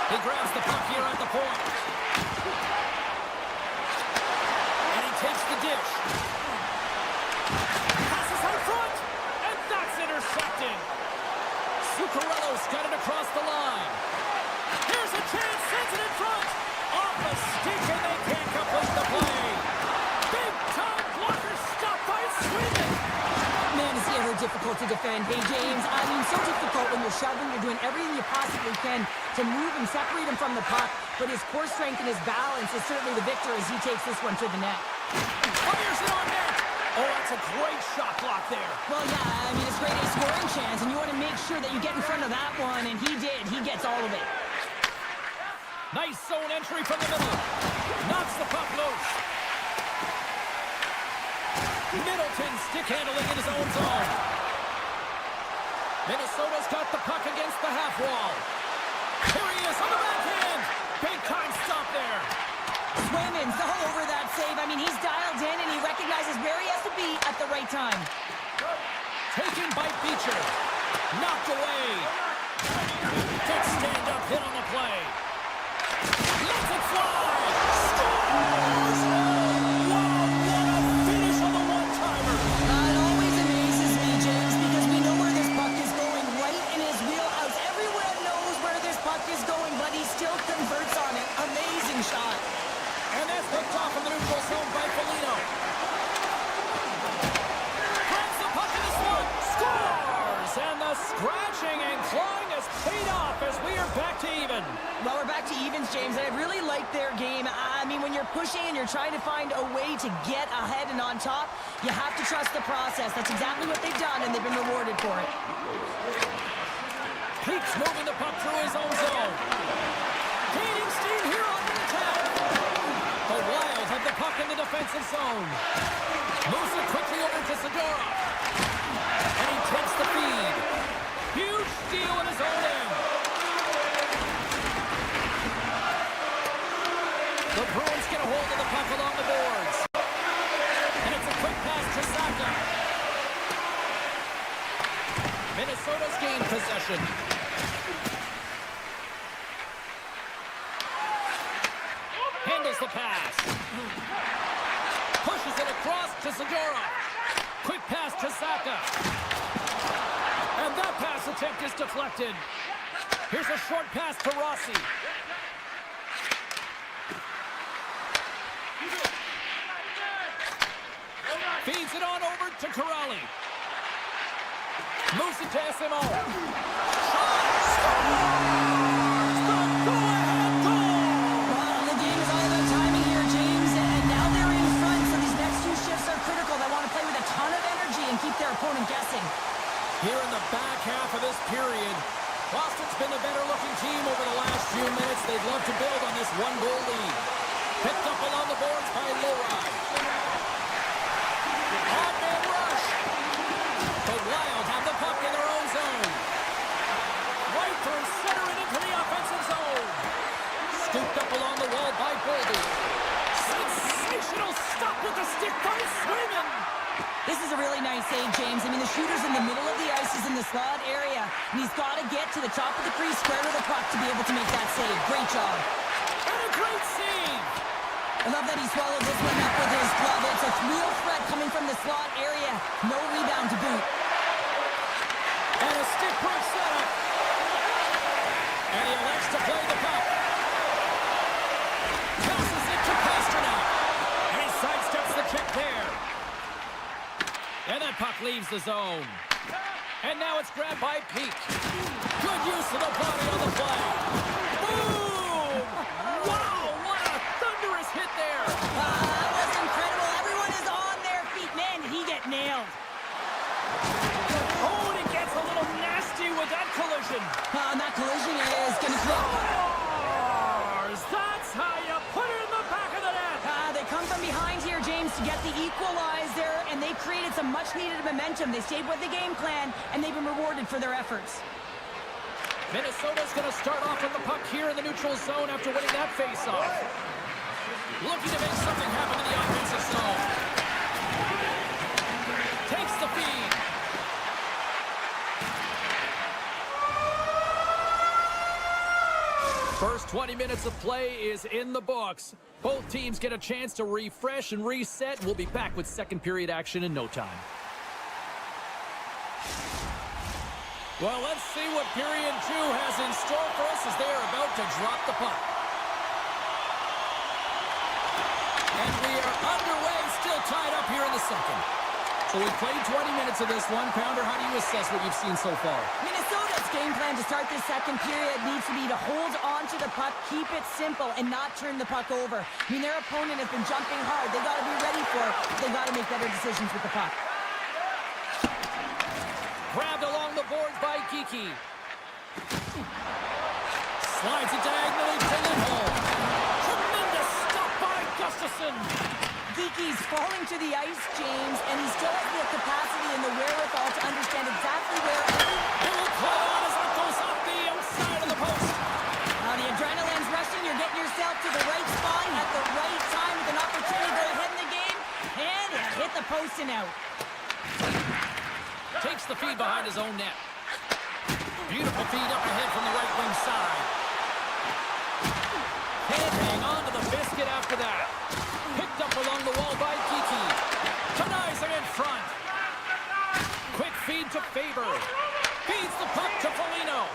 He grabs the puck here at the point. And he takes the dish. Passes out front, and that's intercepted. Zuccarello's got it across the line. Here's a chance, sends it in front. Off the stick, and they can't complete the play. Big time blocker stopped by Sweden. Man, is he ever difficult to defend. Hey, James, I mean, so difficult when you're shoving, you're doing everything you possibly can to move and separate him from the puck, but his core strength and his balance is certainly the victor as he takes this one to the net. Fires it on net. Oh, that's a great shot block there. Well, yeah, I mean, it's great a scoring chance, and you want to make sure that you get in front of that one, and he did. He gets all of it. Nice zone entry from the middle. Knocks the puck loose. Middleton stick handling in his own zone. Minnesota's got the puck against the half wall. Here he is on the backhand. Big time stop there. Swayman's all over that save. I mean, he's dialed in, and he recognizes where he has to be at the right time. Taken by Beecher. Knocked away. Good stand-up hit on the play. Lets it fly. Scores! Wow, what a finish on the one-timer. It always amazes me, James, because we know where this puck is going, right in his wheelhouse. Everyone knows where this puck is going, but he still converts on it. Amazing shot. And that's picked off in the neutral zone by Foligno. Grabs the puck in the slot. Scores! And the scratching and clawing has paid off as we are back to even. Well, we're back to evens, James, and I really like their game. I mean, when you're pushing and you're trying to find a way to get ahead and on top, you have to trust the process. That's exactly what they've done, and they've been rewarded for it. Peaks moving the puck through his own zone. Gaining steam here on the attack. The Wild have the puck in the defensive zone. Moves it quickly over to Segura. And he takes the feed. Huge steal in his own end. The Bruins get a hold of the puck along the boards. And it's a quick pass to Saka. Minnesota's gained possession. Handles the pass. Pushes it across to Segura. Quick pass to Saka. And that pass attempt is deflected. Here's a short pass to Rossi. Feeds it on over to Corrali. Moves it to SMO. The game is all about timing here, James, and now they're in front, so these next two shifts are critical. They want to play with a ton of energy and keep their opponent guessing. Here in the back half of this period, Boston's been the better-looking team over the last few minutes. They'd love to build on this one-goal lead. Picked up along the boards by Lowry. Odd-man rush. The Wild have the puck in their own zone. Right through center and into the offensive zone. Scooped up along the wall by Boldy. Sensational stop with the stick by Swayman. This is a really nice save, James. I mean, the shooter's in the middle of the ice. He's in the slot area, and he's got to get to the top of the crease square with the puck to be able to make that save. Great job. And a great save. I love that he swallowed this one up with his glove. It's a real threat coming from the slot area. No rebound to boot. And a stick break setup. And he elects to play the puck. Passes it to Pasternak. And he sidesteps the check there. And that puck leaves the zone. And now it's grabbed by Peak. Good use of the body on the play. Boom! Wow, what a thunderous hit there. That was incredible. Everyone is on their feet. Man, did he get nailed. Oh, and he gets a little nasty with that collision. And that collision is going to Scores! That's how you put it in the back of the net. They come from behind here, James, to get the equalizer, and they created some much-needed momentum. They stayed with the game plan, and they've been rewarded for their efforts. Minnesota's going to start off with the puck here in the neutral zone after winning that faceoff. Looking to make something happen in the offensive zone. 20 minutes of play is in the books. Both teams get a chance to refresh and reset. We'll be back with second period action in no time. Well, let's see what period 2 has in store for us as they are about to drop the puck. And we are underway, still tied up here in the second. So we played 20 minutes of this one. Pounder, how do you assess what you've seen so far? Minnesota's game plan to start this second period needs to be to hold on to the puck, keep it simple, and not turn the puck over. I mean, their opponent has been jumping hard. They got to be ready for it. They got to make better decisions with the puck. Grabbed along the boards by Geekie. Slides it diagonally to Limbo. Tremendous stop by Gustafsson. Geekie's falling to the ice, James, and he still has the capacity and the wherewithal to understand exactly where It will play on as it goes off the outside of the post. the adrenaline's rushing. You're getting yourself to the right spot at the right time with an opportunity to go ahead in the game, and it hit the post and out. Takes the feed behind his own net. Beautiful feed up ahead from the right wing side. Can't hang on to the biscuit after that. Picked up along the wall by Geekie. Denies him in front. Quick feed to Faber. Feeds the puck to Foligno.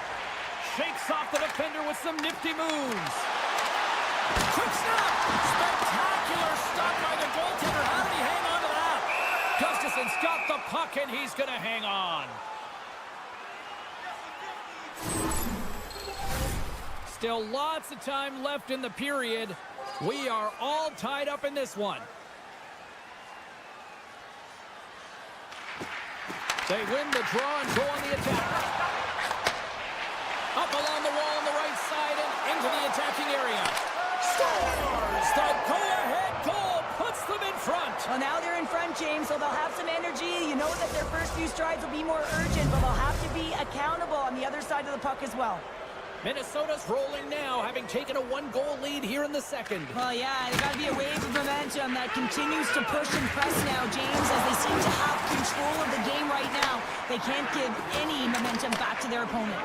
Shakes off the defender with some nifty moves. Quick snap. Spectacular stop by the goaltender. How did he hang on to that? Gustafsson's got the puck and he's going to hang on. Still lots of time left in the period. We are all tied up in this one. They win the draw and go on the attack. Up along the wall on the right side and into the attacking area. Scores! The go-ahead goal puts them in front. Well, now they're in front, James, so they'll have some energy. You know that their first few strides will be more urgent, but they'll have to be accountable on the other side of the puck as well. Minnesota's rolling now, having taken a one-goal lead here in the second. Well, yeah, there's got to be a wave of momentum that continues to push and press now, James, as they seem to have control of the game right now. They can't give any momentum back to their opponent.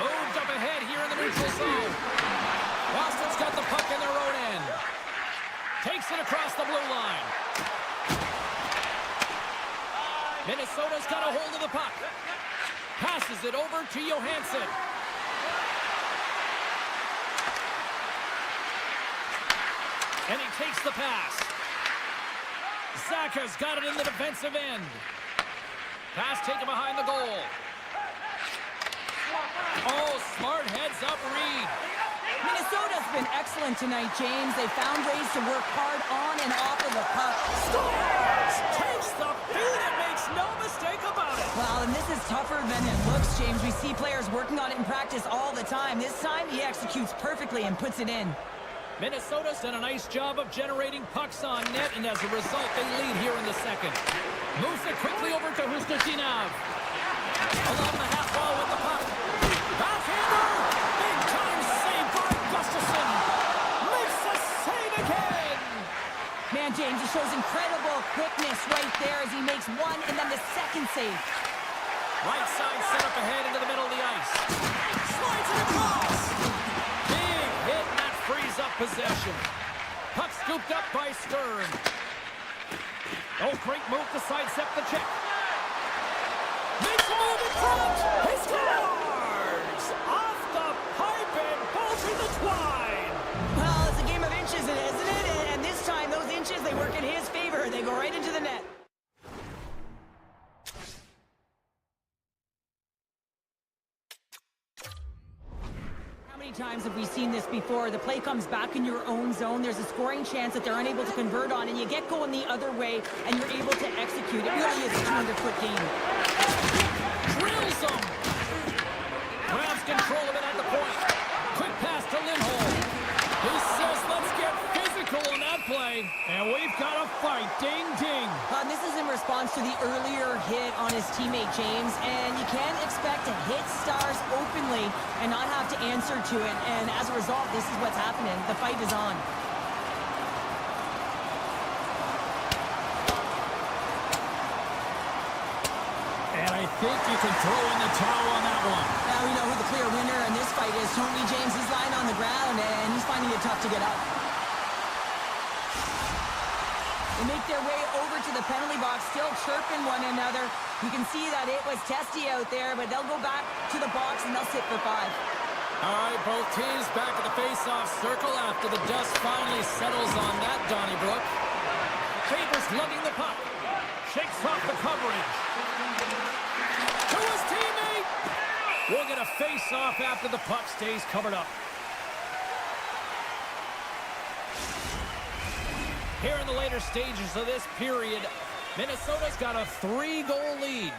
Moved up ahead here in the neutral zone. Boston's got the puck in their own end. Takes it across the blue line. Minnesota's got a hold of the puck. Passes it over to Johansson. And he takes the pass. Zaka's got it in the defensive end. Pass taken behind the goal. Oh, smart heads-up read. Minnesota's been excellent tonight, James. They found ways to work hard on and off of the puck. Scores! Takes the feed and makes no mistake about it. Well, and this is tougher than it looks, James. We see players working on it in practice all the time. This time, he executes perfectly and puts it in. Minnesota's done a nice job of generating pucks on net, and as a result, they lead here in the second. Moves it quickly over to Husnutinov. Along the half wall with the puck. Backhander! Big time save by Gustafsson. Makes the save again! Man, James, he shows incredible quickness right there as he makes one and then the second save. Right side set up ahead into the middle of the ice. Slides it across! Big hit, and that frees up possession. Puck scooped up by Stern. Oh, great move to sidestep the check. Makes a move in front! He scores! Off the pipe and bolted the twine! Well, it's a game of inches, isn't it? And this time, those inches, they work in his favor. They go right into the net. How many times have we seen this before? The play comes back in your own zone. There's a scoring chance that they're unable to convert on, and you get going the other way, and you're able to execute. It really is a 200-foot game. Drills him! Grabs control of it at the point. Quick pass to Lindholm. He says, let's get physical on that play, and we've got a fight. Ding, ding. This is in response to the earlier hit on his teammate James, and you can't expect to hit stars openly and not have to answer to it, and as a result, this is what's happening. The fight is on. And I think you can throw in the towel on that one. Now we know who the clear winner in this fight is. Tony James, he's lying on the ground, and he's finding it tough to get up. They make their way over to the penalty box, still chirping one another. You can see that it was testy out there, but they'll go back to the box, and they'll sit for 5. All right, both teams back at the face-off circle after the dust finally settles on that Donnybrook. Faber's lugging the puck. Shakes off the coverage. To his teammate! We'll get a face-off after the puck stays covered up. Here in the later stages of this period, Minnesota's got a 3-goal lead.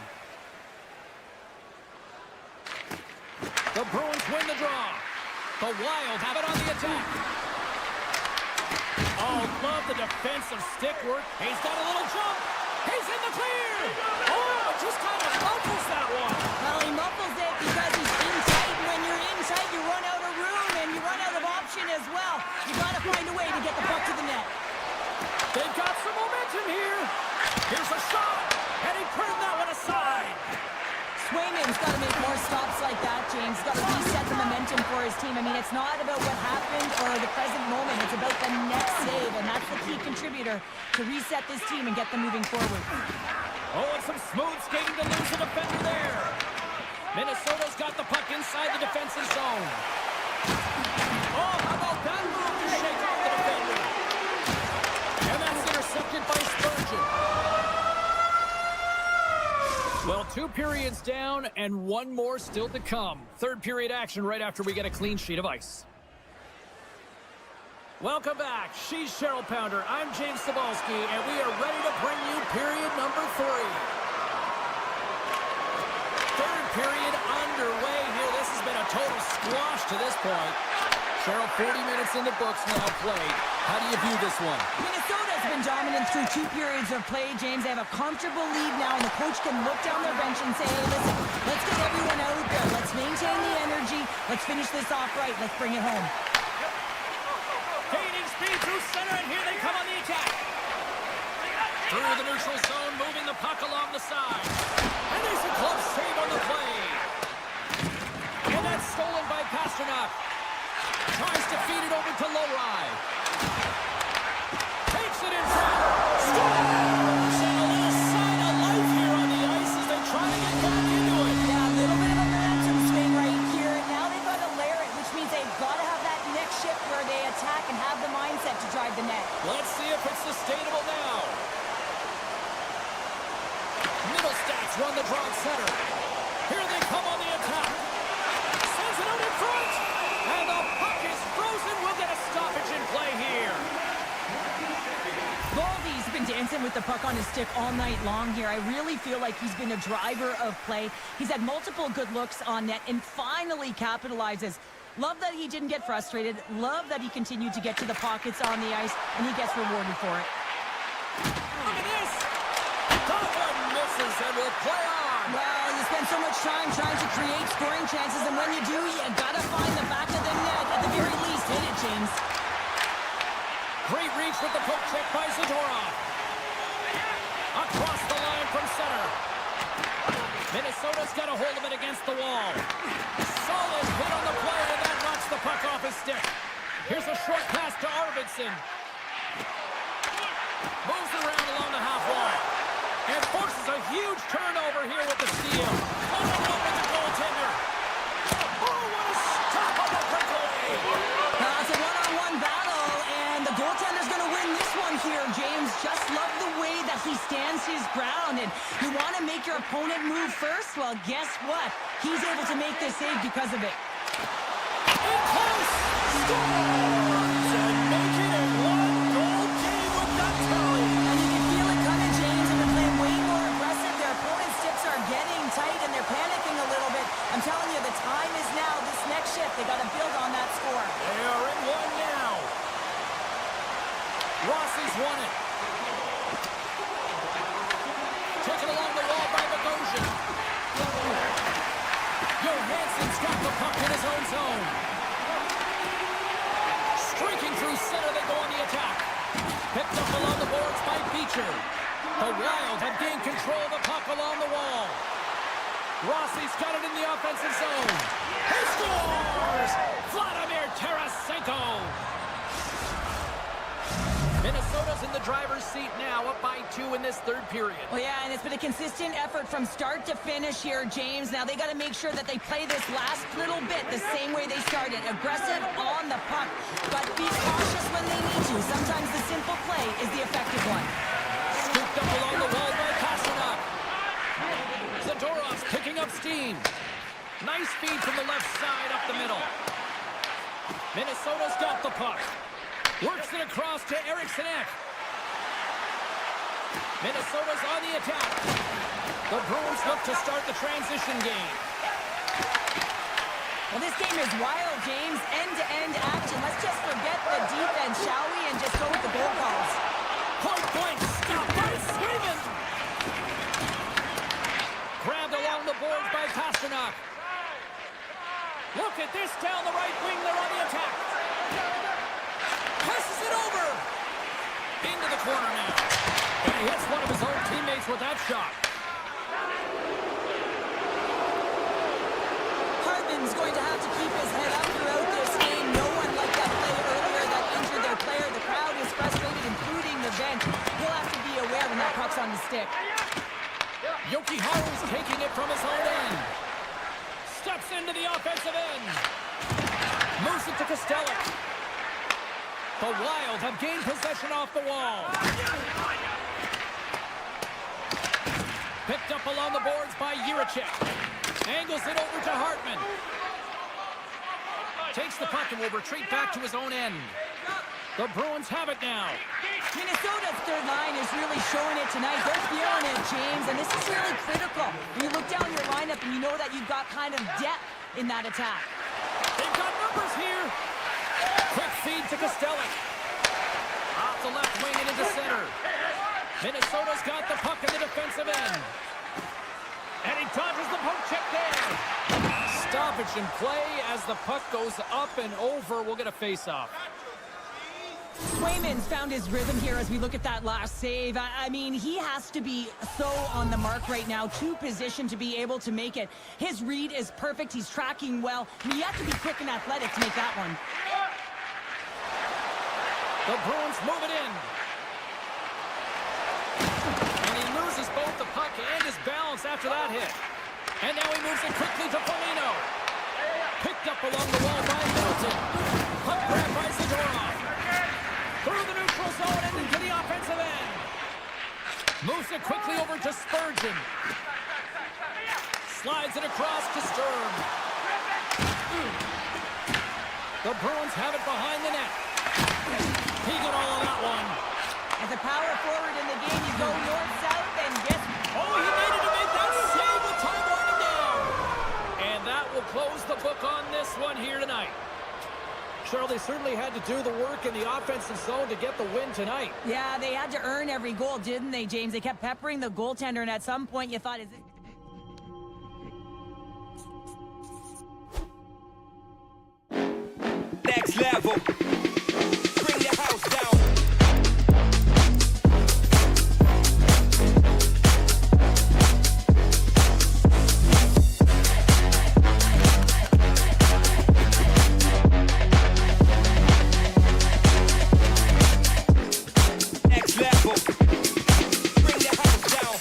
The Bruins win the draw. The Wild have it on the attack. Oh, love the defensive stick work. He's got a little jump. He's in the clear. Oh, just kind of muffles that one. Well, he muffles it because he's in tight. When you're in tight, you run out of room, and you run out of option as well. You got to find a way to get the puck to the net. They've got some momentum here. Here's a shot, and he turned that one aside. Swayman's got to make more stops like that, James. He's got to reset the momentum for his team. I mean, it's not about what happened or the present moment. It's about the next save, and that's the key contributor to reset this team and get them moving forward. Oh, and some smooth skating to lose a defender there. Minnesota's got the puck inside the defensive zone. Oh, how about that move to shake off the defender? And that's intercepted by Spurgeon. Well, 2 periods down and 1 more still to come. Third period action right after we get a clean sheet of ice. Welcome back. She's Cheryl Pounder. I'm James Cebulski, and we are ready to bring you period number 3. Third period underway here. This has been a total squash to this point. Cheryl, 40 minutes in the books now played. How do you view this one? Minnesota's been dominant through 2 periods of play, James. They have a comfortable lead now, and the coach can look down their bench and say, hey, listen, let's get everyone out there. Let's maintain the energy. Let's finish this off right. Let's bring it home. Gaining speed through center, and here they come on the attack. Through the neutral zone, moving the puck along the side. And there's a glove save on the play. And that's stolen by Pasternak. Tries to feed it over to Lowry. Takes it in front. Scores! And a little sign of life here on the ice as they try to get back into it. Yeah, a little bit of a momentum swing right here. Now they've got to layer it, which means they've got to have that next shift where they attack and have the mindset to drive the net. Let's see if it's sustainable now. Middle stats run the draw at center. Here they come on the attack. Sends it out in front. And the puck is frozen. We'll get a stoppage in play here. Baldy's been dancing with the puck on his stick all night long here. I really feel like he's been a driver of play. He's had multiple good looks on net and finally capitalizes. Love that he didn't get frustrated. Love that he continued to get to the pockets on the ice, and he gets rewarded for it. Look at this. That one misses and will play on. Well, you spend so much time trying to create scoring chances, and when you do, you gotta find the back of the net. At the very least, hit it, James. Great reach with the poke check by Zadorov. Across the line from center. Minnesota's got a hold of it against the wall. Solid hit on the play, and that knocks the puck off his stick. Here's a short pass to Arvidsson. Moves around along the half wall. And forces a huge turnover here with the steal. One-on-one with the goaltender. Oh, what a stop on the breakaway. It's a one-on-one battle, and the goaltender's going to win this one here, James. Just love the way that he stands his ground, and you want to make your opponent move first? Well, guess what? He's able to make this save because of it. In close. Scores! And make it a one-goal game with that tally. And you can feel it coming, James, and they're playing way more aggressive. Their opponent's sticks are getting tight, and they're panicking a little bit. I'm telling you, the time is now. This next shift, they got to build on that score. They are in one now. Rossi's won it. Taken along the wall by Bogosian. Johansson's got the puck in his own zone. Streaking through center, they go on the attack. Picked up along the boards by Beecher. The Wild have gained control of the puck along the wall. Rossi's got it in the offensive zone. He scores! Vladimir Tarasenko. Minnesota's in the driver's seat now, up by 2 in this third period. Well, yeah, and it's been a consistent effort from start to finish here, James. Now they got to make sure that they play this last little bit the same way they started. Aggressive on the puck, but be cautious when they need to. Sometimes the simple play is the effective one. Scooped up along the wall by Pasternak. Zadorov's picking up steam. Nice feed from the left side up the middle. Minnesota's got the puck. Works it across to Eriksson Ek. Minnesota's on the attack. The Bruins look to start the transition game. Well, this game is wild, James. End-to-end action. Let's just forget the defense, shall we, and just go with the goal calls. Point blank, stop by Swayman. Grabbed along the boards by Pasternak. Look at this down the right wing. They're on the attack. Passes it over. Into the corner now. And he hits one of his own teammates with that shot. Hartman's going to have to keep his head up throughout this game. No one liked that play earlier that injured their player. The crowd is frustrated, including the bench. He'll have to be aware when that puck's on the stick. Yoki Haru's taking it from his own end. Steps into the offensive end. Moves it to Costello. The Wild have gained possession off the wall. Picked up along the boards by Jiricek. Angles it over to Hartman. Takes the puck and will retreat back to his own end. The Bruins have it now. Minnesota's third line is really showing it tonight. They're feeling it, James, and this is really critical. When you look down your lineup and you know that you've got kind of depth in that attack. They've got numbers here. Quick feed to Costello. Off the left wing and into center. Minnesota's got the puck in the defensive end. And he dodges the poke check there. Stoppage in play as the puck goes up and over. We'll get a face-off. Swayman's found his rhythm here as we look at that last save. I mean, he has to be so on the mark right now, to position to be able to make it. His read is perfect. He's tracking well. I mean, you have to be quick and athletic to make that one. The Bruins move it in. And he loses both the puck and his balance after that hit. And now he moves it quickly to Foligno. Picked up along the wall by Middleton. Puck grab by Zadorov. Through the neutral zone and into the offensive end. Moves it quickly over to Spurgeon. Slides it across to Sturm. The Bruins have it behind the net. He got all of that one. As a power forward in the game, you go north-south and guess... Oh, he needed to make that save with time winding down. And that will close the book on this one here tonight. Cheryl, they certainly had to do the work in the offensive zone to get the win tonight. Yeah, they had to earn every goal, didn't they, James? They kept peppering the goaltender, and at some point you thought, is it... Next level. Bring the house down. Next level. Bring the house down.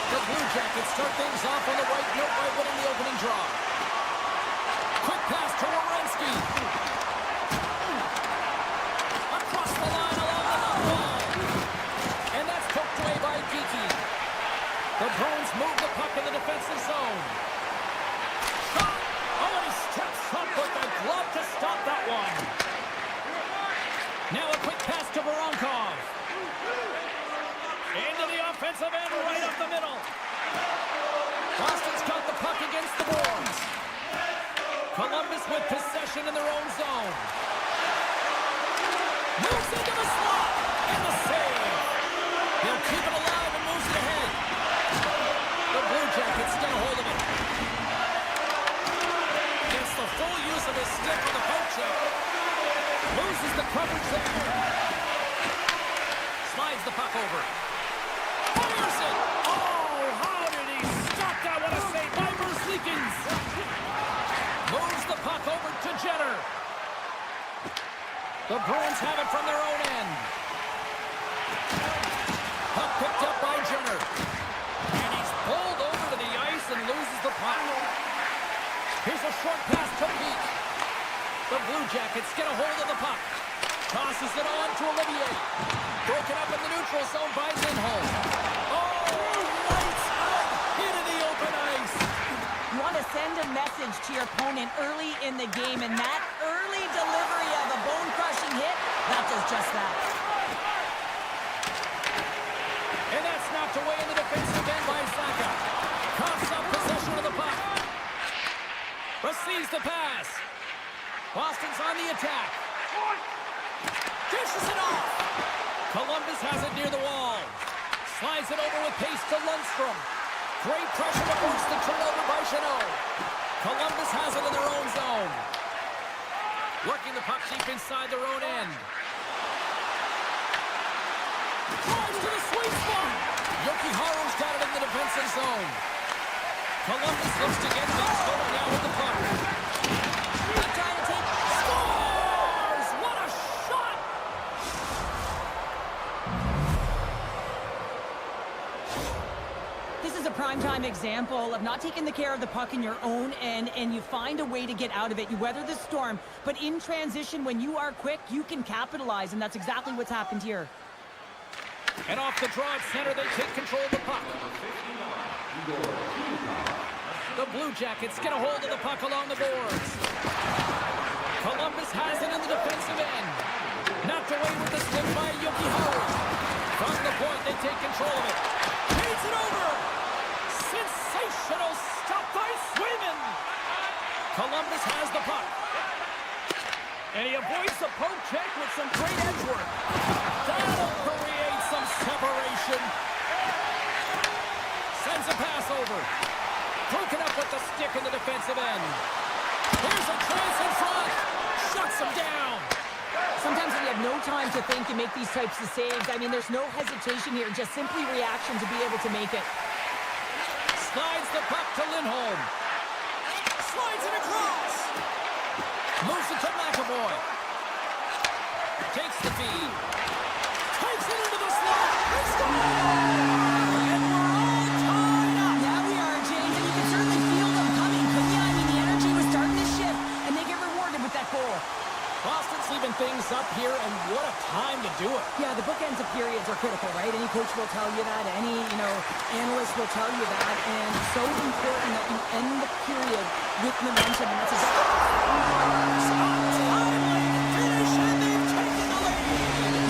The Blue Jackets start things off on the right note by winning the opening draw. Quick pass to Werenski. Across the line along the left wall. And that's poked away by Geeky. The Bruins move the puck in the defensive zone. Shot! Oh, and he steps up with the glove to stop that one. Now a quick pass to Voronkov. Into the offensive end, right up the middle. Boston's got the puck against the boards. Columbus with possession in their own zone. Moves into the slot. And the save. He'll keep it alive and moves it ahead. The Blue Jackets get a hold of it. Gets the full use of his stick on the poke check. Loses the coverage there. Slides the puck over. Fires it! Oh, how did he stop that? What a save by Versleekens! Moves the puck over to Jenner. The Bruins have it from their own end. Puck picked up by Jenner. And he's pulled over to the ice and loses the puck. Here's a short pass to Peak. The Blue Jackets get a hold of the puck. Tosses it on to Olivier. Broken up in the neutral zone by Lindholm. Oh, lights out into the open ice. You want to send a message to your opponent early in the game, and that early delivery of a bone-crushing hit, that does just that. And that's knocked away in the defensive end by Saka. Coughs up possession of the puck. Receives the pass. Boston's on the attack. Dishes it off. Columbus has it near the wall. Slides it over with pace to Lundstrom. Great pressure to force the turnover by Chanot. Columbus has it in their own zone. Working the puck deep inside their own end. Drives to the sweet spot. Yoki-Haru's got it in the defensive zone. Columbus looks to get things going now with the puck. Trying to take scores! What a shot! This is a primetime example of not taking the care of the puck in your own end, and you find a way to get out of it. You weather the storm, but in transition, when you are quick, you can capitalize, and that's exactly what's happened here. And off the draw at center, they take control of the puck. The Blue Jackets get a hold of the puck along the boards. Columbus has it in the defensive end. Knocked away with the slip by Yoki-Haru. From the point, they take control of it. Feeds it over. Sensational stop by Swayman. Columbus has the puck. And he avoids the poke check with some great edge work. That'll create some separation. Sends a pass over. Broken up with the stick in the defensive end. Here's a chance in front. Shuts him down. Sometimes when you have no time to think, you make these types of saves. I mean, there's no hesitation here, just simply reaction to be able to make it. Slides the puck to Lindholm. Slides it across. Moves it to McAvoy. Takes the feed. Takes it into the slot. It's gone. And we're all tied up. Now we are, James, and you can certainly feel them coming. But yeah, I mean, the energy was starting to shift, and they get rewarded with that goal. Boston's even things up here, and what a time to do it. Yeah, the bookends of periods are critical, right? Any coach will tell you that. Any, analyst will tell you that. And so important that you end the period with momentum. And that's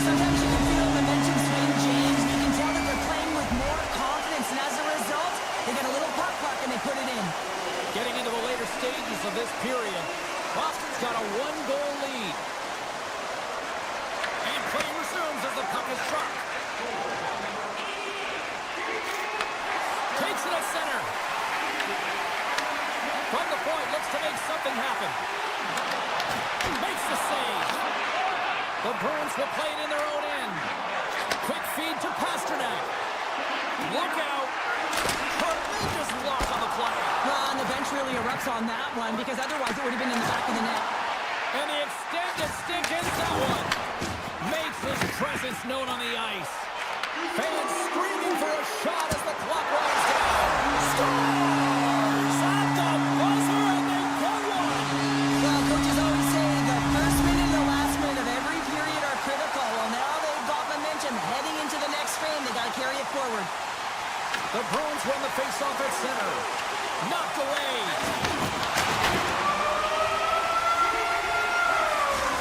sometimes you can feel momentum swing, James. You can tell that they're playing with more confidence. And as a result, they get a little puck and they put it in. Getting into the later stages of this period, Boston's got a one-goal lead. And play resumes as the puck is struck. Takes it at center. From the point, looks to make something happen. Makes the save. The Bruins will play it in their own end. Quick feed to Pasternak. Look out. Tremendous block on the play. Well, and the bench really erupts on that one, because otherwise it would have been in the back of the net. And the extended stick ends that one. Makes his presence known on the ice. Fans screaming for a shot as the clock runs down. The Bruins won the faceoff at center. Knocked away.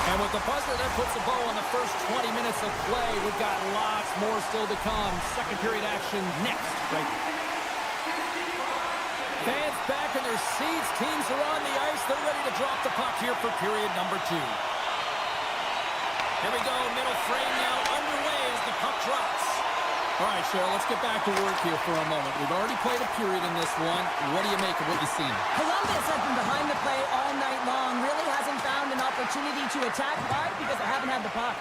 And with the buzzer, that puts a bow on the first 20 minutes of play. We've got lots more still to come. Second period action next. Right. Fans back in their seats. Teams are on the ice. They're ready to drop the puck here for period number 2. Here we go. Middle frame now underway as the puck drops. All right, Cheryl, let's get back to work here for a moment. We've already played a period in this one. What do you make of what you've seen? Columbus has been behind the play all night long. Really hasn't found an opportunity to attack. Why? Because they haven't had the puck.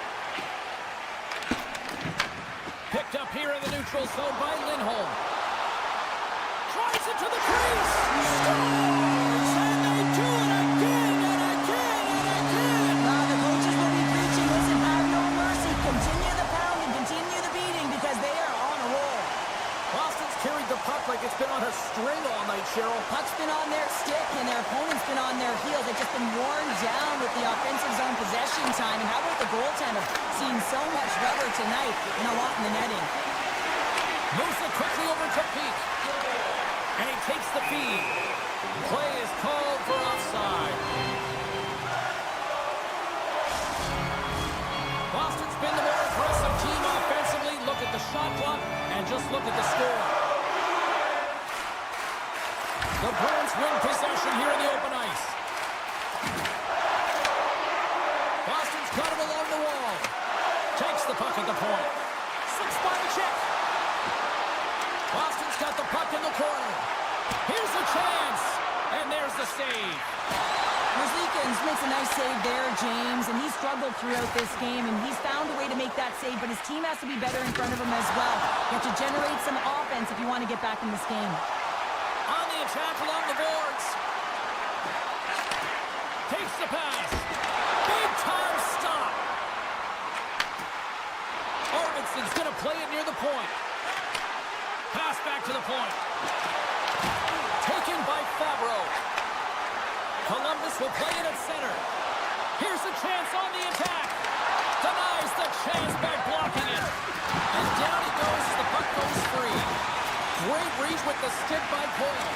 Picked up here in the neutral zone by Lindholm. Tries it to the crease. Scores! And they do it again and again and again. The coaches will be preaching, listen, have no mercy. Continue the pounding, continue the beating because they are on a roll. Boston's carried the puck like it's been on a string all night, Cheryl. Puck's been on their stick and their opponent's been on their heels. They've just been worn down with the offensive zone possession time. And how about the goaltender? Seeing so much rubber tonight and a lot in the netting. Moves it quickly over to Peak. And he takes the feed. Play is called for offside. Boston's been the more aggressive team offensively. Look at the shot clock and just look at the score. The Bruins win possession here in the open ice. Boston's got it along the wall. Takes the puck at the point. 6-body check. Boston's got the puck in the corner. Here's a chance. And there's the save. Merzlikins makes a nice save there, James, and he struggled throughout this game, and he's found a way to make that save, but his team has to be better in front of him as well. You have to generate some offense if you want to get back in this game. On the attack along the boards. Takes the pass. Big time stop. Arvidsson's going to play it near the point. Pass back to the point. Taken by Fabro. Columbus will play it at center. Here's a chance on the attack. Denies the chance by blocking it. And down he goes as the puck goes free. Great reach with the stick by Cole.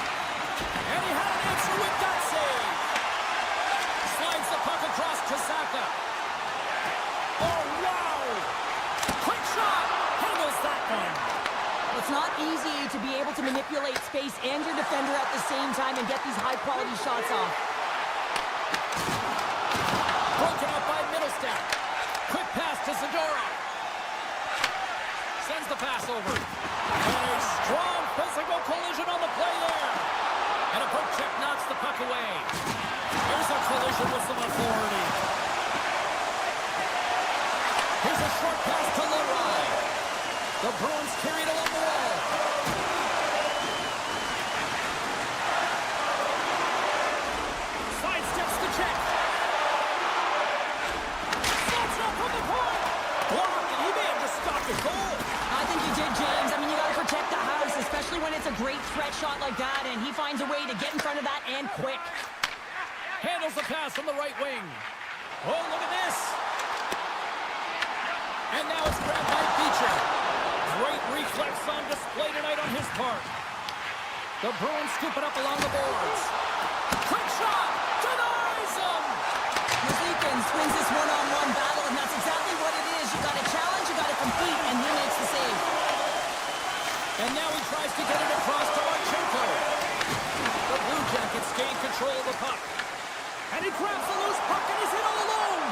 And he had an answer with that save. Slides the puck across to Saka. Oh, wow! Quick shot! Handles that one. It's not easy to be able to manipulate space and your defender at the same time and get these high-quality shots off. Broken up by Middlestat. Quick pass to Zadorov. Sends the pass over. And a strong physical collision on the play there. And a poke check knocks the puck away. Here's a collision with some authority. Here's a short pass to Leroy. The Bruins carry it along the wall. Sidesteps the check. Slots up from the point. Blocked, and he may have just stopped the goal. I think you did, James. I mean, you got to protect the house, especially when it's a great threat shot like that, and he finds a way to get in front of that and quick. Handles the pass from the right wing. Oh, look at this. And now it's grabbed by Beecher. Great reflex on display tonight on his part. The Bruins scoop it up along the boards. Quick shot! Denies him! Merzlikins wins this one-on-one battle, and that's exactly what it is. You got to challenge, you got to compete, and he makes the save. And now he tries to get it across to Marchenko. The Blue Jackets gain control of the puck. And he grabs the loose puck and he's in all alone.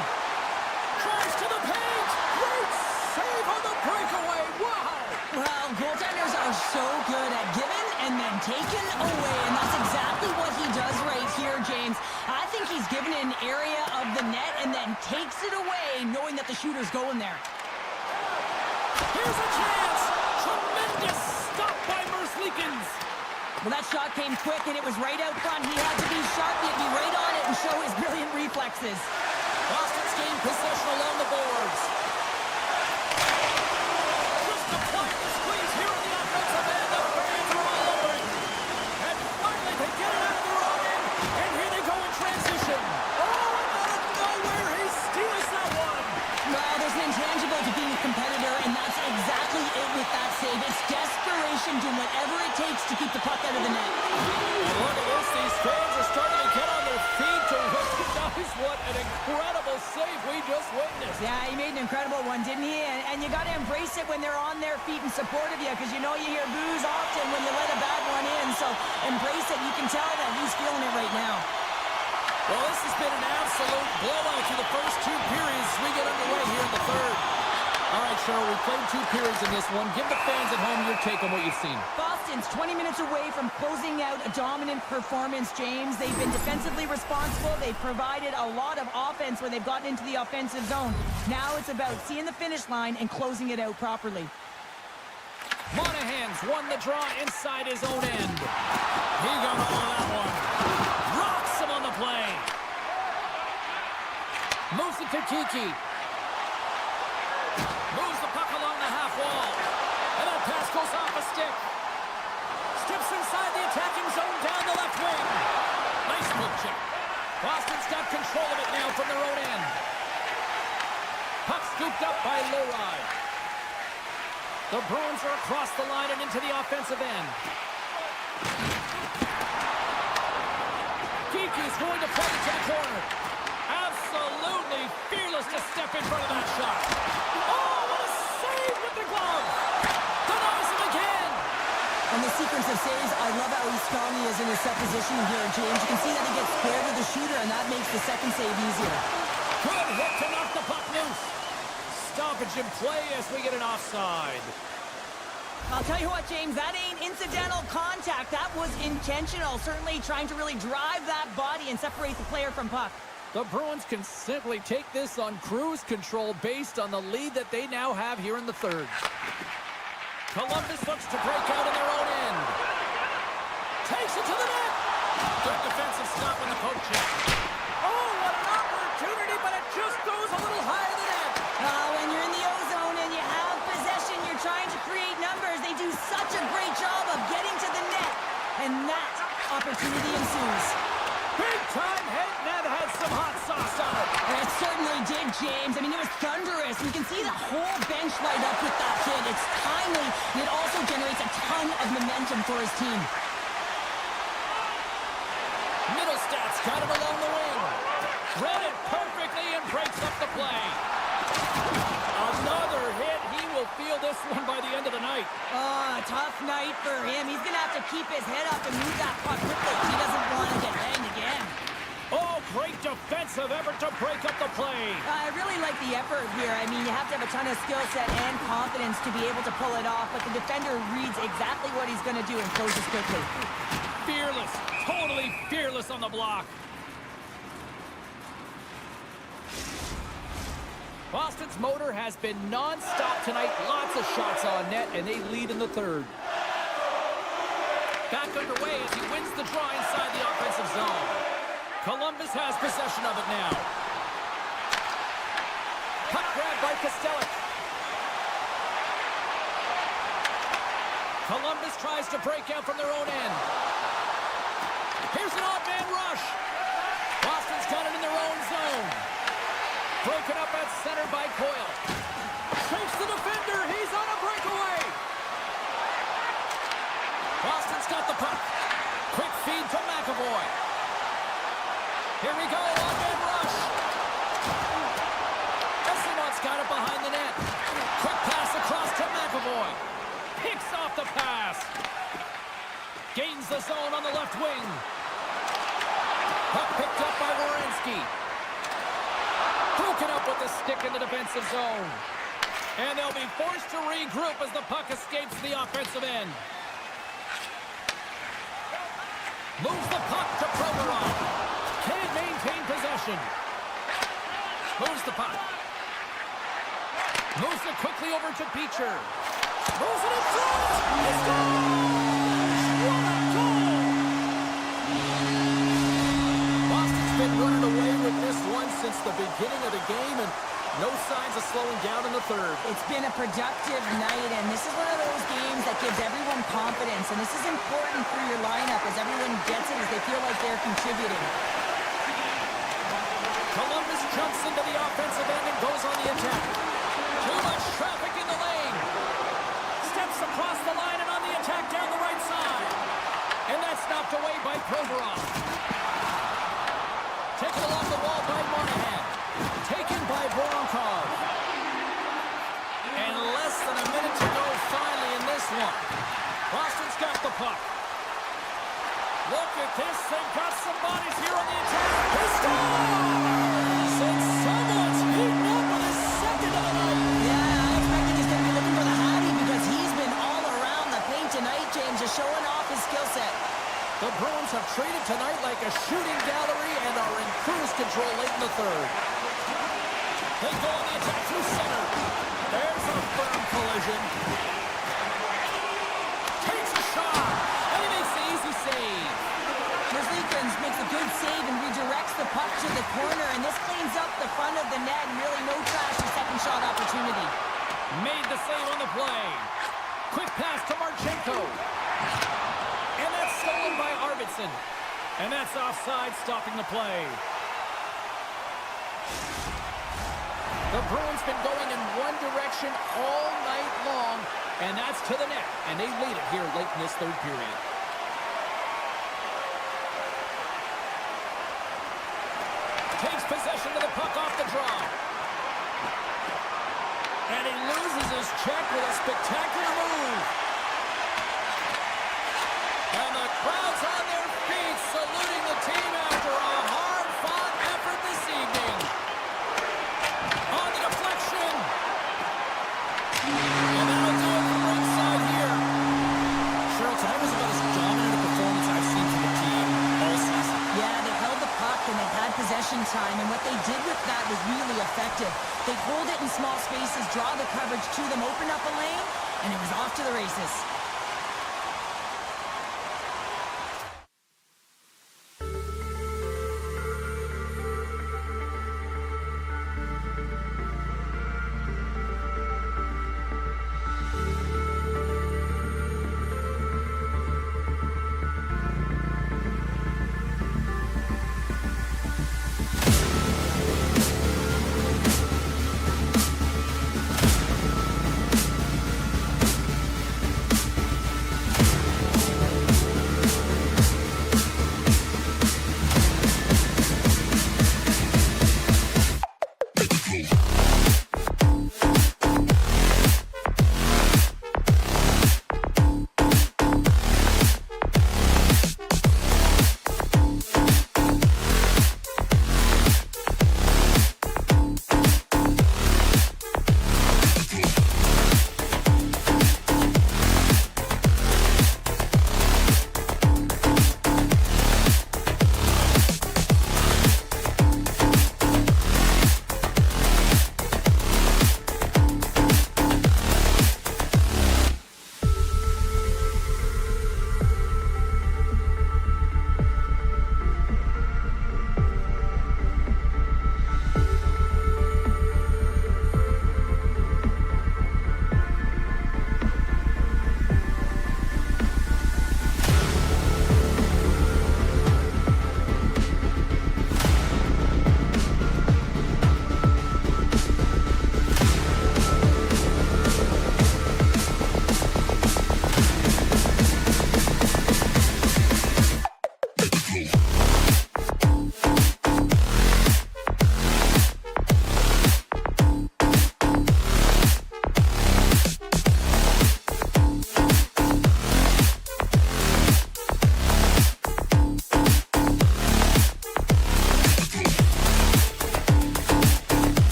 Drives to the paint. Great save on the breakaway. Wow. Well, goaltenders are so good at giving and then taking away, and that's exactly what he does right here, James. I think he's given an area of the net and then takes it away, knowing that the shooter's going there. Here's a chance. Tremendous stop by Merzlikins. Well, that shot came quick, and it was right out front. He had to be sharp. He had to be right on it and show his brilliant reflexes. Boston's gained possession along the boards. Just applying the squeeze here in the offensive end. The fans are all over it. And finally they get it out of their own end. And here they go in transition. Oh, out of nowhere, he steals that one. Well, there's an intangible to being a competitor, and that's exactly it with that save. It's desperation doing whatever it takes to keep the puck out of the net. And look at this. These fans are starting to get on their feet to recognize what an incredible save we just witnessed. Yeah, he made an incredible one, didn't he? And you got to embrace it when they're on their feet in support of you, because you know you hear boos often when you let a bad one in. So embrace it. You can tell that he's feeling it right now. Well, this has been an absolute blowout through the first two periods. We get underway here in the third. All right, Cheryl, we played 2 periods in this one. Give the fans at home your take on what you've seen. Boston's 20 minutes away from closing out a dominant performance, James. They've been defensively responsible. They've provided a lot of offense when they've gotten into the offensive zone. Now it's about seeing the finish line and closing it out properly. Monahan's won the draw inside his own end. He got all of that one. Rocks him on the play. Moves it to Kiki. Moves the puck along the half wall. And that pass goes off a stick. Steps inside the attacking zone down the left wing. Nice poke check. Boston's got control of it now from their own end. Puck scooped up by Lowry. The Bruins are across the line and into the offensive end. Kiki's going to play it to the corner. Absolutely fearless to step in front of that shot. Oh, what a save with the glove! Denies him again! And the sequence of saves, I love how strong he is in his set position here, James. You can see that he gets square to the shooter, and that makes the second save easier. Good hit to knock the puck loose. Stoppage in play as we get an offside. I'll tell you what, James, that ain't incidental contact. That was intentional, certainly trying to really drive that body and separate the player from puck. The Bruins can simply take this on cruise control based on the lead that they now have here in the third. Columbus looks to break out in their own end. Takes it to the net. Good defensive stop on the poke check. Oh, what an opportunity, but it just goes a little higher than that. When you're in the O-zone and you have possession, you're trying to create numbers. They do such a great job of getting to the net. And that opportunity ensues. Big time hit, and that had some hot sauce on it. It certainly did, James. I mean, it was thunderous. You can see the whole bench light up with that hit. It's timely, and it also generates a ton of momentum for his team. Middlestats got it along the wing. Read it perfectly and breaks up the play. Another hit. He will feel this one by the end of the night. Oh, a tough night for him. He's going to have to keep his head up and move that puck quickly. He doesn't want to get banged again. Oh, great defensive effort to break up the play. I really like the effort here. I mean, you have to have a ton of skill set and confidence to be able to pull it off, but the defender reads exactly what he's going to do and closes quickly. Fearless, totally fearless on the block. Boston's motor has been non-stop tonight. Lots of shots on net, and they lead in the third. Back underway as he wins the draw inside the offensive zone. Columbus has possession of it now. Puck grab by Kostelic. Columbus tries to break out from their own end. Here's an odd man rush. Boston's got it in their own zone. Broken up at center by Coyle. Shakes the defender. He's on a breakaway. Boston's got the puck. Quick feed to McAvoy. Here we go. Odd-man rush. Essimont's got it behind the net. Quick pass across to McAvoy. Picks off the pass. Gains the zone on the left wing. Puck picked up by Werenski. Broken up with the stick in the defensive zone. And they'll be forced to regroup as the puck escapes the offensive end. Moves the puck to Provorov. Can't maintain possession. Moves the puck. Moves it quickly over to Beecher. Moves it in front. He scores! What a goal! Boston's been running away with this one since the beginning of the game, and no signs of slowing down in the third. It's been a productive night, and this is one of those games that gives everyone confidence, and this is important for your lineup as everyone gets it as they feel like they're contributing. Columbus jumps into the offensive end and goes on the attack. Too much traffic in the lane. Steps across the line and on the attack down the right. Provorov. Taken along the wall by Monahan. Taken by Voronkov. And less than a minute to go finally in this one. Boston's got the puck. Look at this. They've got some bodies here on the attack. He scores! And someone's beaten up on his second of the night. Yeah, I expected he's going to be looking for the Hattie because he's been all around the paint tonight, James, just showing off his skill set. The Bruins have traded tonight like a shooting gallery and are in cruise control late in the third. They go on the attack through center. There's a firm collision. Takes a shot, and he makes the easy save. Merzlikins makes a good save and redirects the puck to the corner, and this cleans up the front of the net and really no trash for second shot opportunity. Made the save on the play. Quick pass to Marchenko. And that's stolen by Arvidsson. And that's offside, stopping the play. The Bruins been going in one direction all night long, and that's to the net. And they lead it here late in this third period. Takes possession of the puck off the draw. And he loses his check with a spectacular move. And the crowd's on their feet saluting the team after a hard-fought effort this evening. On the deflection. And that'll do it from ringside here. Cheryl, tonight was about as dominant a performance I've seen from the team all season. Yeah, they held the puck and they had possession time, and what they did with that was really effective. They hold it in small spaces, draw the coverage to them, open up a lane, and it was off to the races.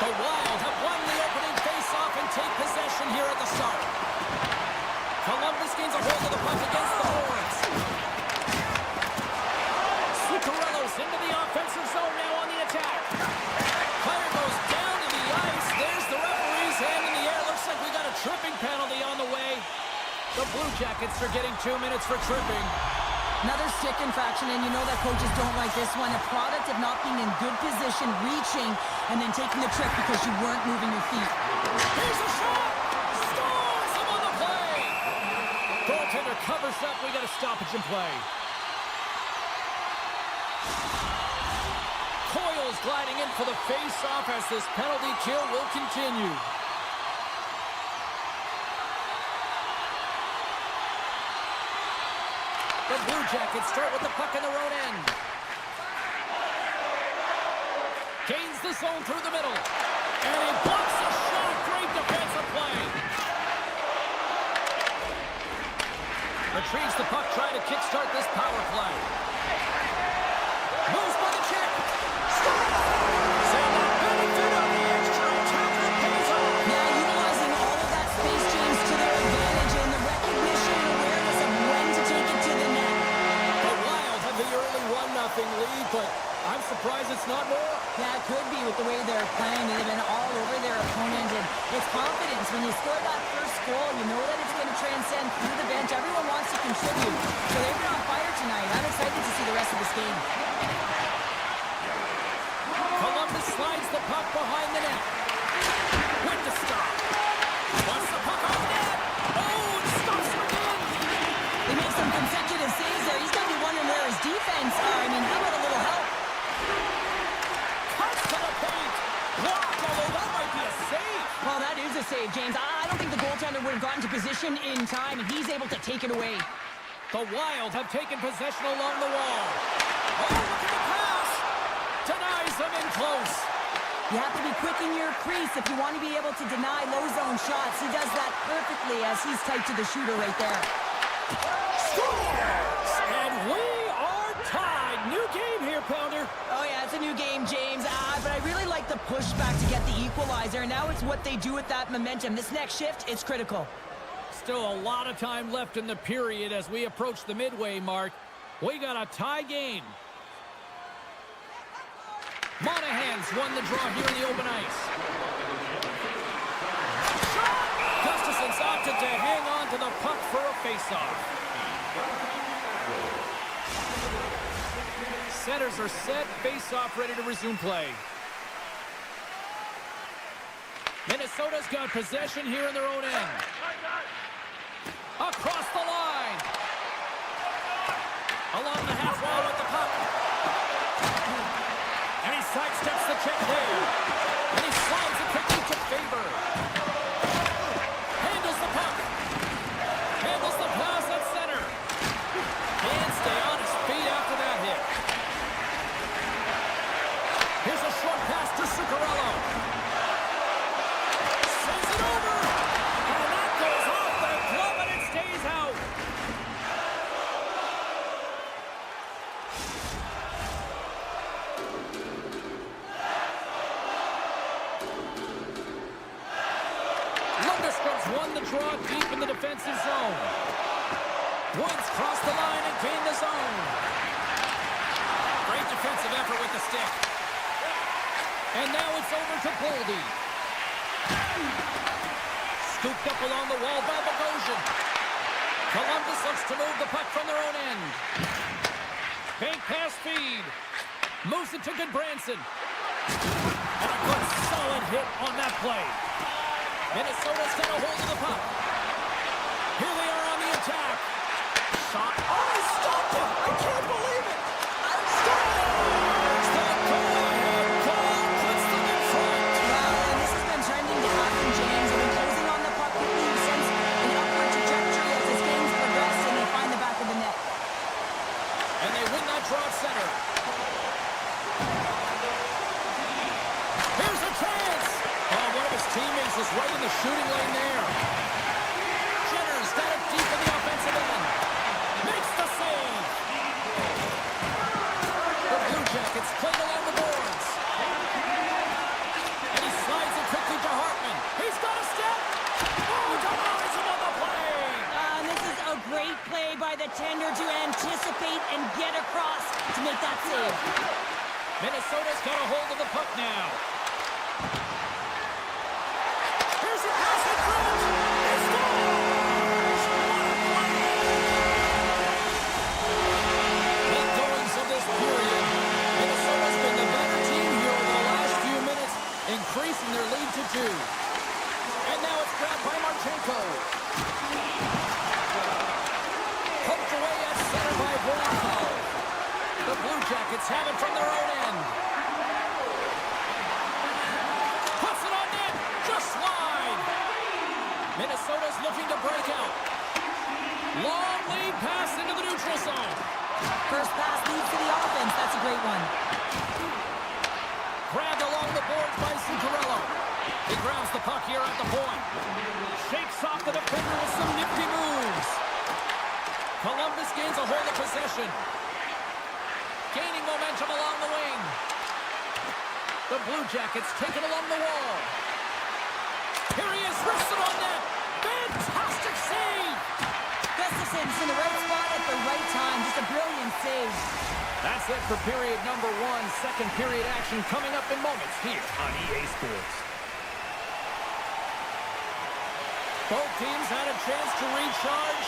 The Wild have won the opening face-off and take possession here at the start. Columbus gains a hold of the puck against the Bruins. Zuccarello's into the offensive zone now on the attack. Player goes down to the ice. There's the referee's hand in the air. Looks like we got a tripping penalty on the way. The Blue Jackets are getting 2 minutes for tripping. Another stick infraction, and you know that coaches don't like this one. A product of not being in good position, reaching, and then taking the trick because you weren't moving your feet. Here's a shot! Scores him on the play! Goaltender covers up. We got a stoppage in play. Coyle's gliding in for the face-off as this penalty kill will continue. The Blue Jackets start with the puck in their own end. Gains the zone through the middle. And he blocks a shot. Great defensive play. Retrieves the puck, trying to kickstart this power play. Moves by the check. Yeah, utilizing all of that space, James, to their advantage and the recognition and awareness of when to take it to the net. The Wild have the early 1-0 lead, but I'm surprised it's not more. Yeah, it could be with the way they're playing. They've been all over their opponent, and it's confidence. When you score that first goal, you know that it's going to transcend through the bench. Everyone wants to contribute. So they've been on fire tonight. I'm excited to see the rest of this game. Columbus slides the puck behind the net. With the stop. Wants the puck on net. Oh, it stops him again. They make some consecutive saves there. He's got to be wondering where his defense are. I mean, how about a little help? Cuts to the paint. Blocked, although that might be a save. Well, that is a save, James. I don't think the goaltender would have gotten to position in time, and he's able to take it away. The Wild have taken possession along the wall. Oh, look at the pass. Denies them in close. You have to be quick in your crease if you want to be able to deny low zone shots. He does that perfectly as he's tight to the shooter right there. Scores! And we are tied. New game here, Pounder. Oh, yeah, it's a new game, James. But I really like the pushback to get the equalizer. And now it's what they do with that momentum. This next shift, it's critical. Still a lot of time left in the period as we approach the midway mark. We got a tie game. Monahan's won the draw here in the open ice. Gustafson's opted to hang on to the puck for a faceoff. Centers are set, faceoff ready to resume play. Minnesota's got possession here in their own end. Across the line. Along the half wall with the puck. And he sidesteps the check there. And he slides it quickly to Faber. Handles the puck. Handles the pass at center. Can't stay on his feet after that hit. Here's a short pass to Zuccarello. Sends it over. And that goes off the glove and it stays out. Won the draw deep in the defensive zone. Woods crossed the line and gained the zone. Great defensive effort with the stick. And now it's over to Boldy. Scooped up along the wall by Bogosian. Columbus looks to move the puck from their own end. Bank pass feed. Moves it to Goodbranson. And a good solid hit on that play. Minnesota's got a hold of the puck. Here they are on the attack. Shot. Oh, he stopped it. I can't believe it. Scores! The go-ahead goal puts them in front. Well, and this has been trending to happen, James. They've been closing on the puck quickly since an upward trajectory as this game's progressed, and they find the back of the net. And they win that draw at center. Here's a chance. Oh, one of his teammates is right in the shooting lane there. Jenner's got it deep in the offensive end. Makes the save. The Blue Jackets play along the boards. And he slides to make that save. Minnesota's got a hold of the puck now. Here's a pass in front. He scores! The goings of this period. Minnesota's been the better team here over the last few minutes, increasing their lead to 2. And now it's grabbed by Marchenko. Poked away at center by Volkov. The Blue Jackets have it from their own end. Puts it on net. Just wide. Minnesota's looking to break out. Long lead pass into the neutral zone. First pass leads to the offense. That's a great one. Grabbed along the boards by Zuccarello. He grabs the puck here at the point. Shakes off the defender with some nifty moves. Columbus gains a hold of possession. Gaining momentum along the wing. The Blue Jackets take it along the wall. Here he is, wristed on net. Fantastic save! Gustafson's in the right spot at the right time. Just a brilliant save. That's it for period number 1. Second period action coming up in moments here on EA Sports. Both teams had a chance to recharge,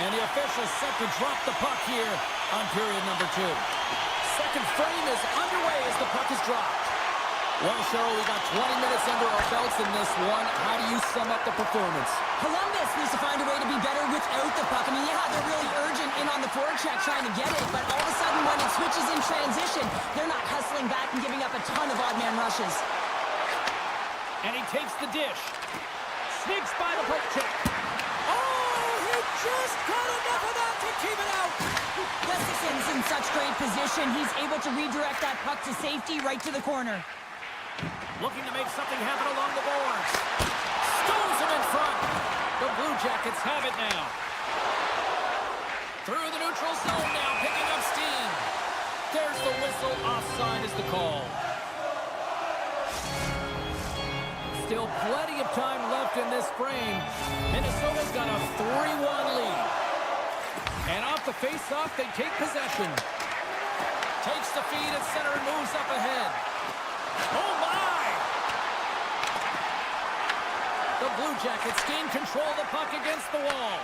and the officials set to drop the puck here on period number 2. Second frame is underway as the puck is dropped. Well, Cheryl, we got 20 minutes under our belts in this one. How do you sum up the performance? Columbus needs to find a way to be better without the puck. I mean, yeah, they're really urgent in on the forecheck trying to get it, but all of a sudden when it switches in transition, they're not hustling back and giving up a ton of odd man rushes. And he takes the dish. Sneaks by the poke check. Oh, he just got enough of that to keep it out. Gustafson's in such great position. He's able to redirect that puck to safety right to the corner. Looking to make something happen along the boards. Stones him in front. The Blue Jackets have it now. Through the neutral zone now, picking up steam. There's the whistle. Offside is the call. Still plenty of time left in this frame. Minnesota's got a 3-1 lead. And off the face-off, they take possession. Takes the feed at center and moves up ahead. Oh, my! The Blue Jackets gain control of the puck against the wall.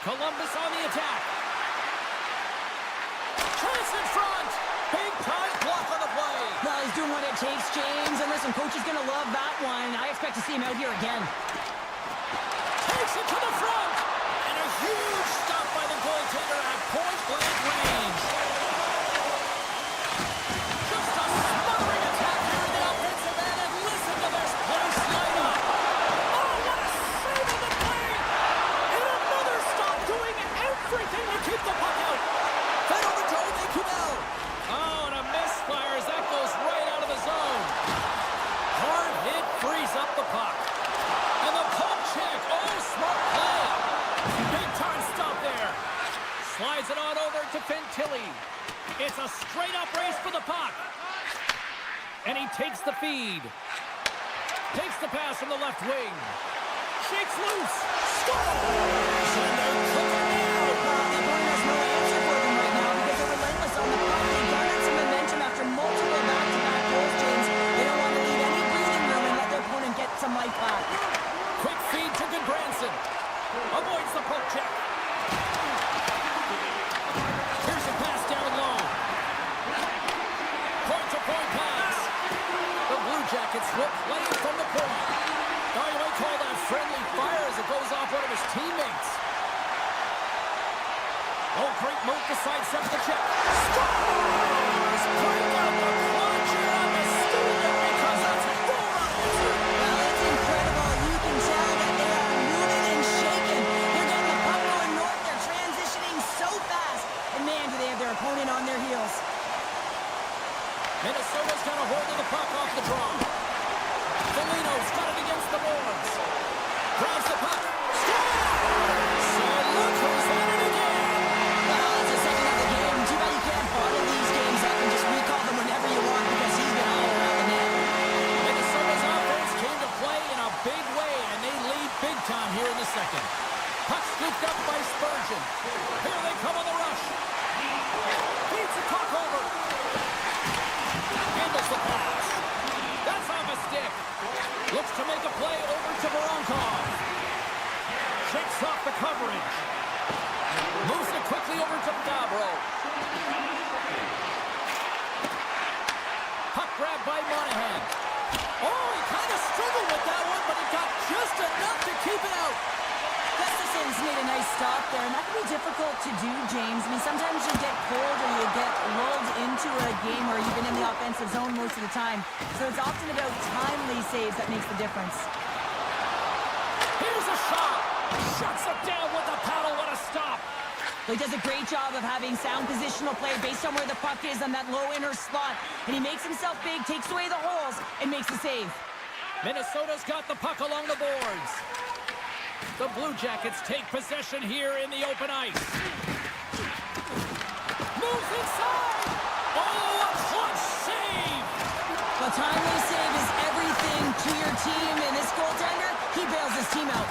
Columbus on the attack. Chance in front! Big-time block on the play. Well, he's doing what it takes, James. And listen, coach is going to love that one. I expect to see him out here again. Takes it to the front! And a huge stop by the goaltender at point-blank range. Just a smothering attack here in the offensive end, and listen to this place light up. Oh, what a save on the play! And another stop doing everything to keep the puck out. Fed over to Ovi Kubel. Oh, and a misfire as that goes right out of the zone. Hard hit frees up the puck. And the poke check. Oh, smart play. Big time stop there. Slides it on over to Fantilli. It's a straight-up race for the puck. And he takes the feed. Takes the pass from the left wing. Shakes loose. Scores! And they're cooking now. The Bruins has no answer for them right now because they're relentless on the puck. They garnered some momentum after multiple back-to-back goals, James. They don't want to leave any breathing room and let their opponent get some life back. Quick feed to Goodbranson. Avoids the poke check. Here's a pass down low. Point-to-point pass. The Blue Jackets will play it from the point. Now you might call that friendly fire as it goes off one of his teammates. Oh, great move to sidestep the check. Scores! Break out the clutch here on the steal because that's a goal answer. Well, it's incredible. You can tell that they are moving and shaking. They're getting the puck going north. They're transitioning so fast. And man, do they have their opponent on their heels. Minnesota's got a hold of the puck off the draw. Foligno's got it against the boards. Grabs the puck. Scores! And look who's at it again. Well, it's the second of the game. Too bad you can't bottle these games up and just recall them whenever you want because he's been all around the net. Minnesota's offense came to play in a big way, and they lead big time here in the second. Puck scooped up by Spurgeon. Here they come on the rush. made a nice stop there, and that can be difficult to do, James. I mean, sometimes you get cold or you get lulled into a game or you've been in the offensive zone most of the time. So it's often about timely saves that makes the difference. Here's a shot. Shuts it down with the paddle. What a stop. He does a great job of having sound positional play based on where the puck is on that low inner slot. And he makes himself big, takes away the holes, and makes the save. Minnesota's got the puck along the boards. The Blue Jackets take possession here in the open ice. Moves inside. Oh, a clutch save. A timely save is everything to your team, and this goaltender, he bails his team out.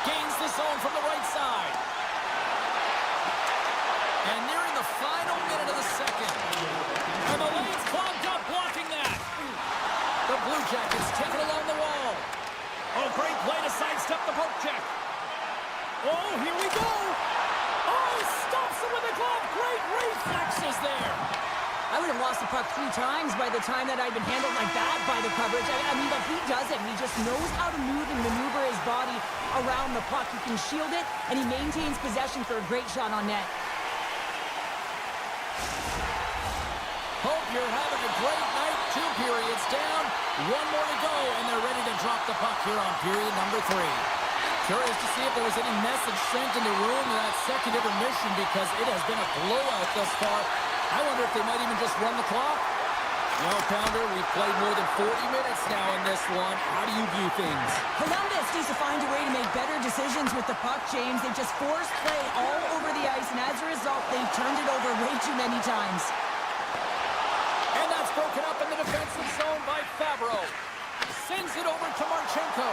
Gains the zone from the right side. And nearing the final minute of the second. And the lane's clogged up, blocking that. The Blue Jackets take it along the wall. Oh, great play to sidestep the poke check. Oh, here we go. Oh, he stops it with a glove. Great reflexes there. I would have lost the puck 3 times by the time that I'd been handled like that by the coverage. I mean, but he doesn't. He just knows how to move and maneuver his body around the puck. He can shield it, and he maintains possession for a great shot on net. Hope you're having a great night. 2 periods down, 1 more to go, and they're ready to drop the puck here on period number 3. Curious to see if there was any message sent in the room in that second intermission because it has been a blowout thus far. I wonder if they might even just run the clock. Well, Pounder, we've played more than 40 minutes now in this one. How do you view things? Columbus needs to find a way to make better decisions with the puck, James. They've just forced play all over the ice, and as a result, they've turned it over way too many times. And that's broken up in the defensive zone by Fabro. Sends it over to Marchenko.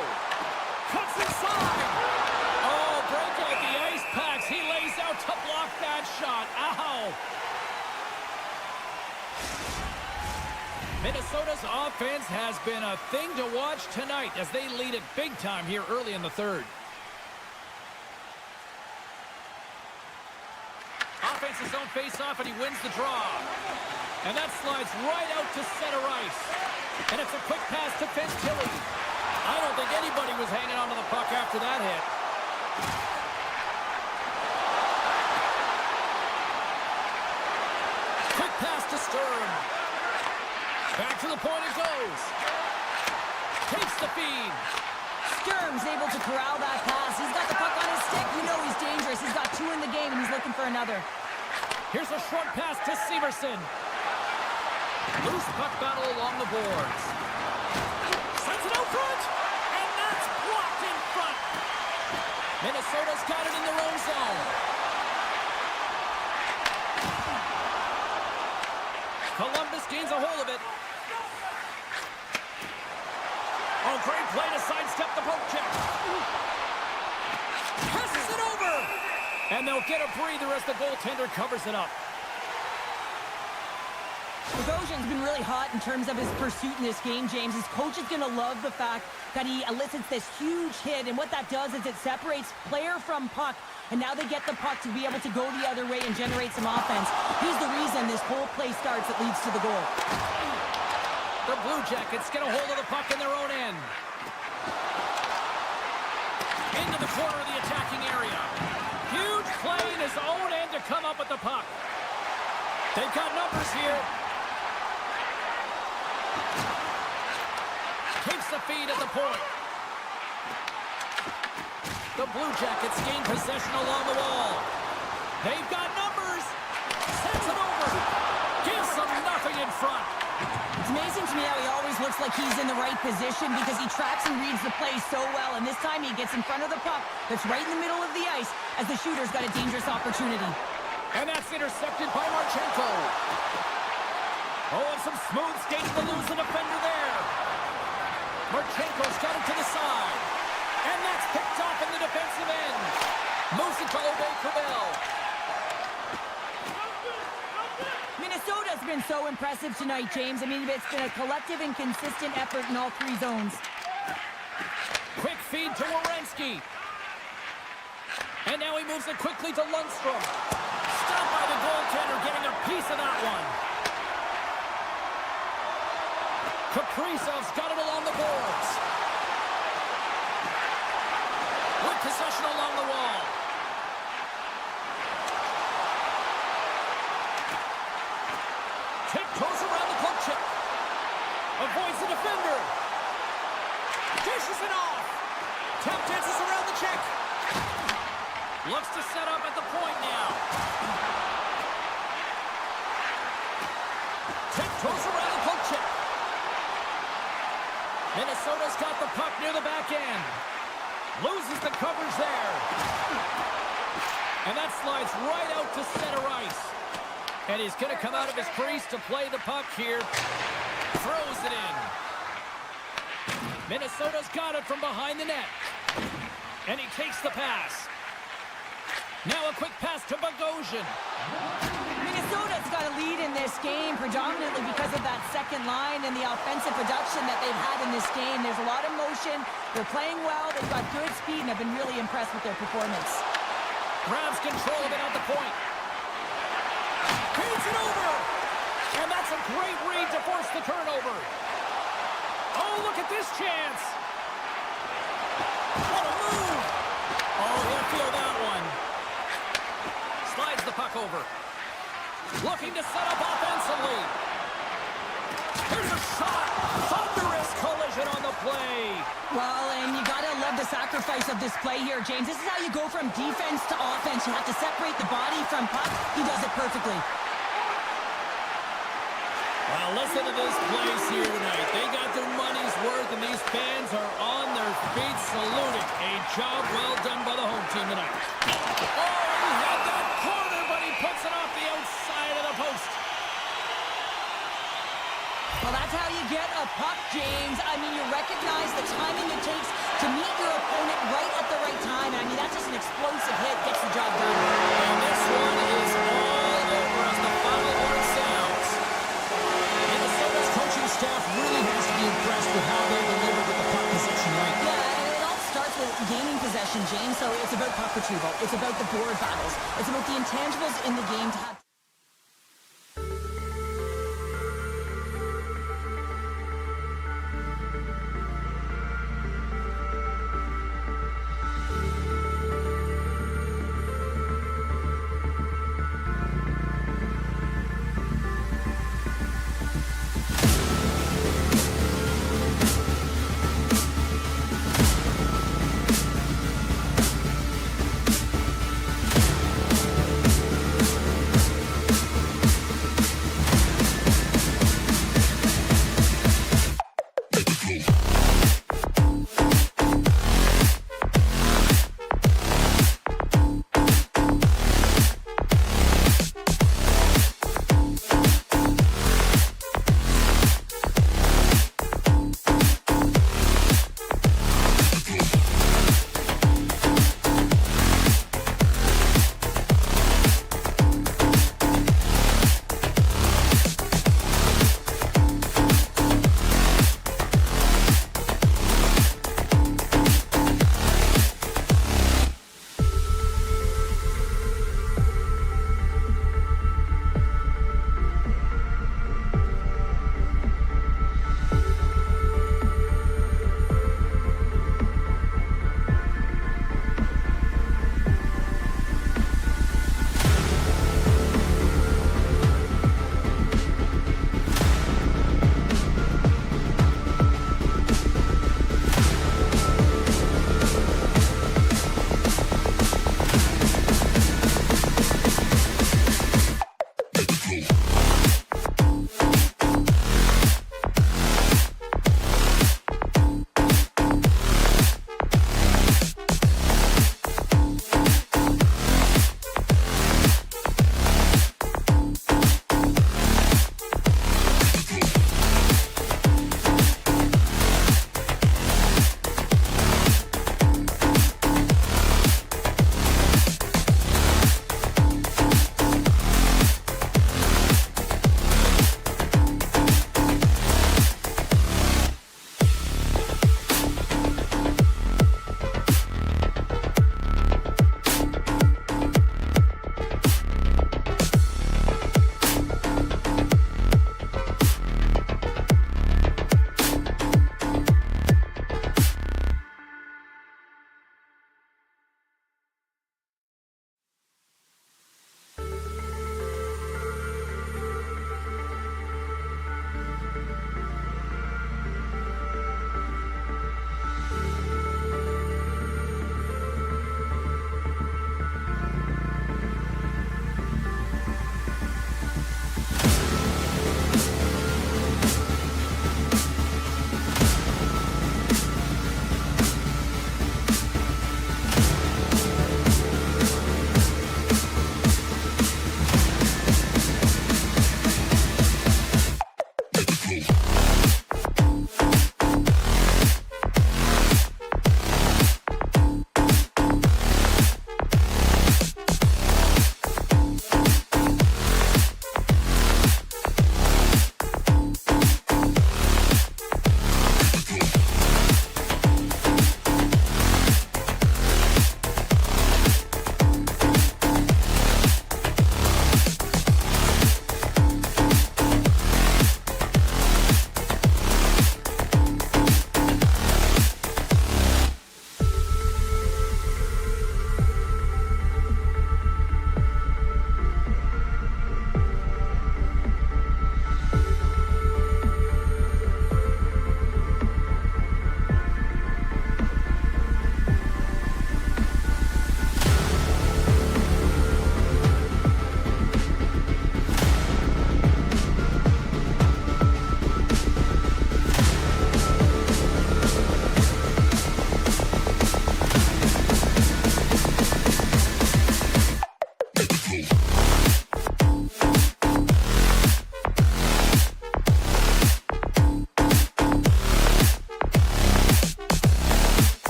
Cuts inside. Oh, break out the ice packs. He lays out to block that shot. Ow. Minnesota's offense has been a thing to watch tonight as they lead it big time here early in the third. Offensive zone face-off, and he wins the draw. And that slides right out to center ice. And it's a quick pass to Fantilli. I don't think anybody was hanging onto the puck after that hit. Quick pass to Sturm. Back to the point it goes. Takes the feed. Sturm's able to corral that pass. He's got the puck on his stick. You know he's dangerous. He's got 2 in the game, and he's looking for another. Here's a short pass to Severson. Loose puck battle along the boards. Sends it out front, and that's blocked in front. Minnesota's got it in their own zone. Columbus gains a hold of it. Oh, great play to sidestep the poke check. Passes it over. And they'll get a breather as the goaltender covers it up. Bogosian's been really hot in terms of his pursuit in this game, James. His coach is going to love the fact that he elicits this huge hit, and what that does is it separates player from puck, and now they get the puck to be able to go the other way and generate some offense. He's the reason this whole play starts that leads to the goal. The Blue Jackets get a hold of the puck in their own end. Into the corner of the attacking area. Huge play in his own end to come up with the puck. They've got numbers here. Takes the feed at the point. The Blue Jackets gain possession along the wall. They've got numbers. Sends it over. Gives them nothing in front. It's amazing to me how he always looks like he's in the right position because he tracks and reads the play so well, and this time he gets in front of the puck that's right in the middle of the ice as the shooter's got a dangerous opportunity. And that's intercepted by Marchenko. Oh, and some smooth skating to lose the defender there. Marchenko's got it to the side. And that's picked off in the defensive end. Moves it to Obey-Cravell. Minnesota's been so impressive tonight, James. I mean, it's been a collective and consistent effort in all 3 zones. Quick feed to Werenski. And now he moves it quickly to Lundstrom. Stopped by the goaltender, getting a piece of that one. Kaprizov's got it along the boards. With possession along the wall. Tiptoes around the poke check. Avoids the defender. Dishes it off. Tap dances around the check. Looks to set up at the point now. Tiptoes around the poke check. Minnesota's got the puck near the back end. Loses the coverage there. And that slides right out to center ice. And he's going to come out of his crease to play the puck here. Throws it in. Minnesota's got it from behind the net. And he takes the pass. Now a quick pass to Bogosian. Minnesota's got a lead in this game predominantly because of that second line and the offensive production that they've had in this game. There's a lot of motion. They're playing well. They've got good speed, and I've been really impressed with their performance. Grabs control of it at the point. Feeds it over. And that's a great read to force the turnover. Oh, look at this chance. What a move. Oh, he'll feel that one. Slides the puck over. Looking to set up offensively. Here's a shot. Thunderous collision on the play. Well, and you gotta love the sacrifice of this play here, James. This is how you go from defense to offense. You have to separate the body from puck. He does it perfectly. Well, listen to this place here tonight. They got their money's worth, and these fans are on their feet saluting. A job well done by the home team tonight. Oh, he had that corner, but he puts it off the outside of the post. Well, that's how you get a puck, James. I mean, you recognize the timing it takes to meet your opponent right at the right time. I mean, that's just an explosive hit. Gets the job done. And this one is all over as the final word sounds. Minnesota's coaching staff really has to be impressed with how they delivered with the puck possession right. Yeah, it all starts with gaining possession, James. So it's about puck retrieval. It's about the board battles. It's about the intangibles in the game to have.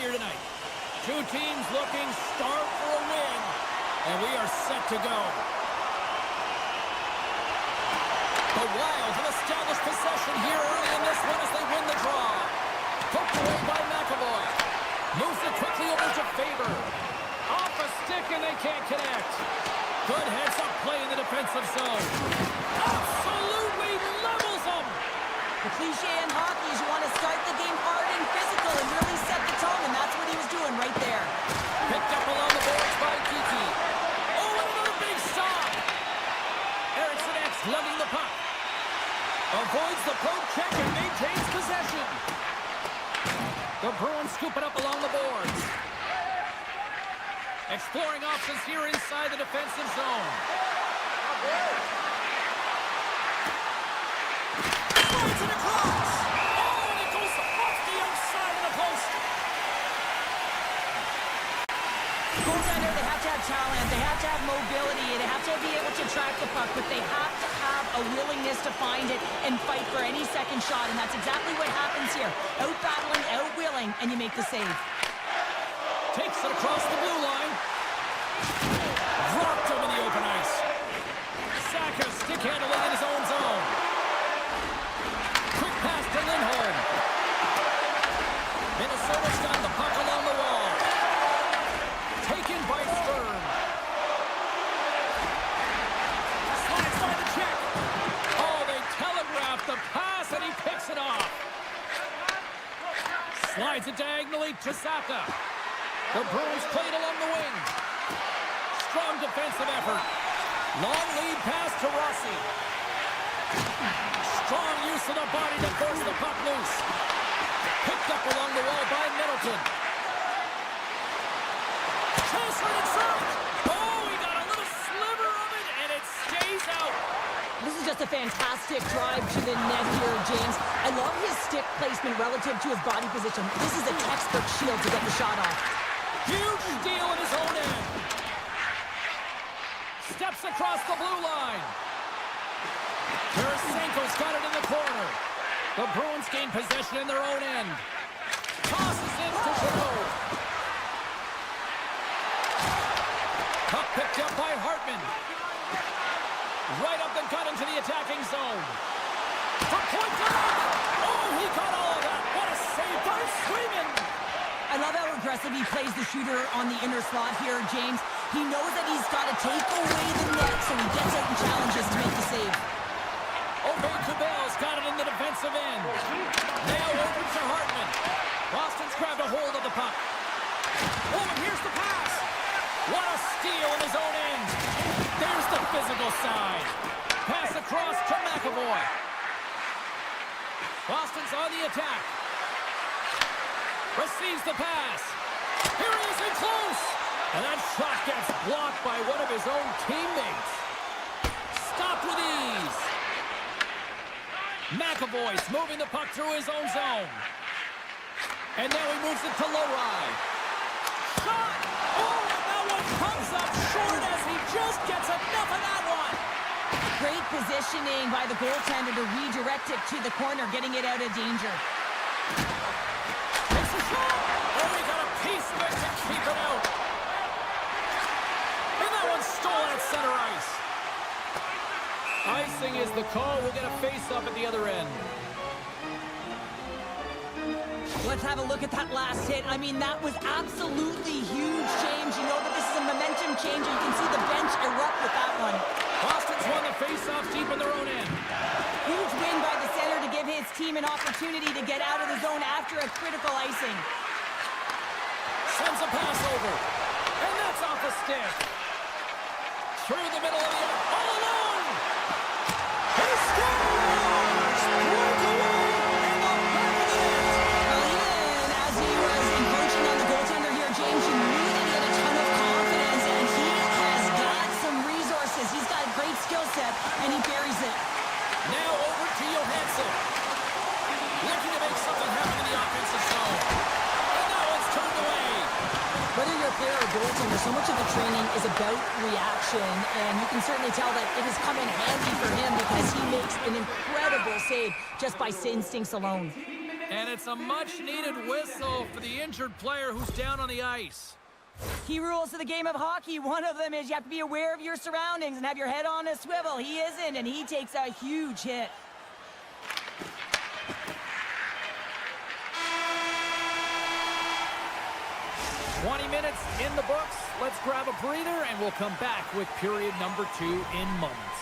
here tonight. Two teams looking starved for a win, and we are set to go. The Wild have established possession here early in this one as they win the draw. Poked away by McAvoy. Moves it quickly over to Faber. Off a stick and they can't connect. Good heads-up play in the defensive zone. Absolutely levels them. The cliche in hockey is you want to start the game hard and physical and really set the tone, and that's what he was doing right there. Picked up along the boards by Kiki. Oh, and another big stop. Eriksson X lugging the puck. Avoids the poke check and maintains possession. The Bruins scoop it up along the boards. Exploring options here inside the defensive zone. Slides it across. Oh, and it goes off the outside of the post. Goaltender, they have to have talent, they have to have mobility, they have to be able to track the puck, but they have to have a willingness to find it and fight for any second shot, and that's exactly what happens here. Out-battling, out-willing, and you make the save. Takes it across the blue line. Dropped him in the open ice. Saka stick handling in his own zone. Quick pass to Lindholm. Minnesota's got the puck along the wall. Taken by Stern. Slides by the check. Oh, they telegraphed the pass and he picks it off. Slides it diagonally to Saka. The Bruins played along the wing. Strong defensive effort. Long lead pass to Rossi. Strong use of the body to force the puck loose. Picked up along the wall by Middleton. Transferred in front. Oh, he got a little sliver of it, and it stays out. This is just a fantastic drive to the net here, James. I love his stick placement relative to his body position. This is a textbook shield to get the shot off. Huge steal in his own end. Steps across the blue line. Tarasenko's got it in the corner. The Bruins gain possession in their own end. Tosses it to Giroux. Puck picked up by Hartman. Right up the gut into the attacking zone. For point blank. Oh, he got all of that. What a save by Swayman. I love how aggressive he plays the shooter on the inner slot here, James. He knows that he's got to take away the net, so he gets out and challenges to make the save. Kubel's got it in the defensive end. Now over to Hartman. Boston's grabbed a hold of the puck. Oh, and here's the pass. What a steal in his own end. There's the physical side. Pass across to McAvoy. Boston's on the attack. Receives the pass. Here he is in close. And that shot gets blocked by one of his own teammates. Stopped with ease. McAvoy's moving the puck through his own zone. And now he moves it to Lowry. Shot! Oh, and that one comes up short as he just gets enough of that one. Great positioning by the goaltender to redirect it to the corner, getting it out of danger. Takes a shot! Oh, he got a piece of it to keep it out. And that one's stolen at center ice. Icing is the call. We'll get a face-up at the other end. Let's have a look at that last hit. I mean, that was absolutely huge, James. You know that this is a momentum changer. You can see the bench erupt with that one. Boston's won the face-off deep in their own end. Huge win by the center to give his team an opportunity to get out of the zone after a critical icing. Sends a pass over. And that's off the stick. Through the middle of the ice. All alone. He scores! Breakaway in the back of the net. Well, even as he was encroaching on the goaltender here, James, you knew that he had a ton of confidence, and he has got some resources. He's got a great skill set, and he buries it. Now over to Johansson. Looking to make something happen in the offensive zone. And that one's turned away. Whether you're a player or goaltender, so much of the training is about reaction, and you can certainly tell that it has come in handy for him because he makes an incredible save just by instincts alone. And it's a much-needed whistle for the injured player who's down on the ice. Key rules to the game of hockey. One of them is you have to be aware of your surroundings and have your head on a swivel. He isn't, and he takes a huge hit. "20 minutes in the books. Let's grab a breather, and we'll come back with period number 2 in moments."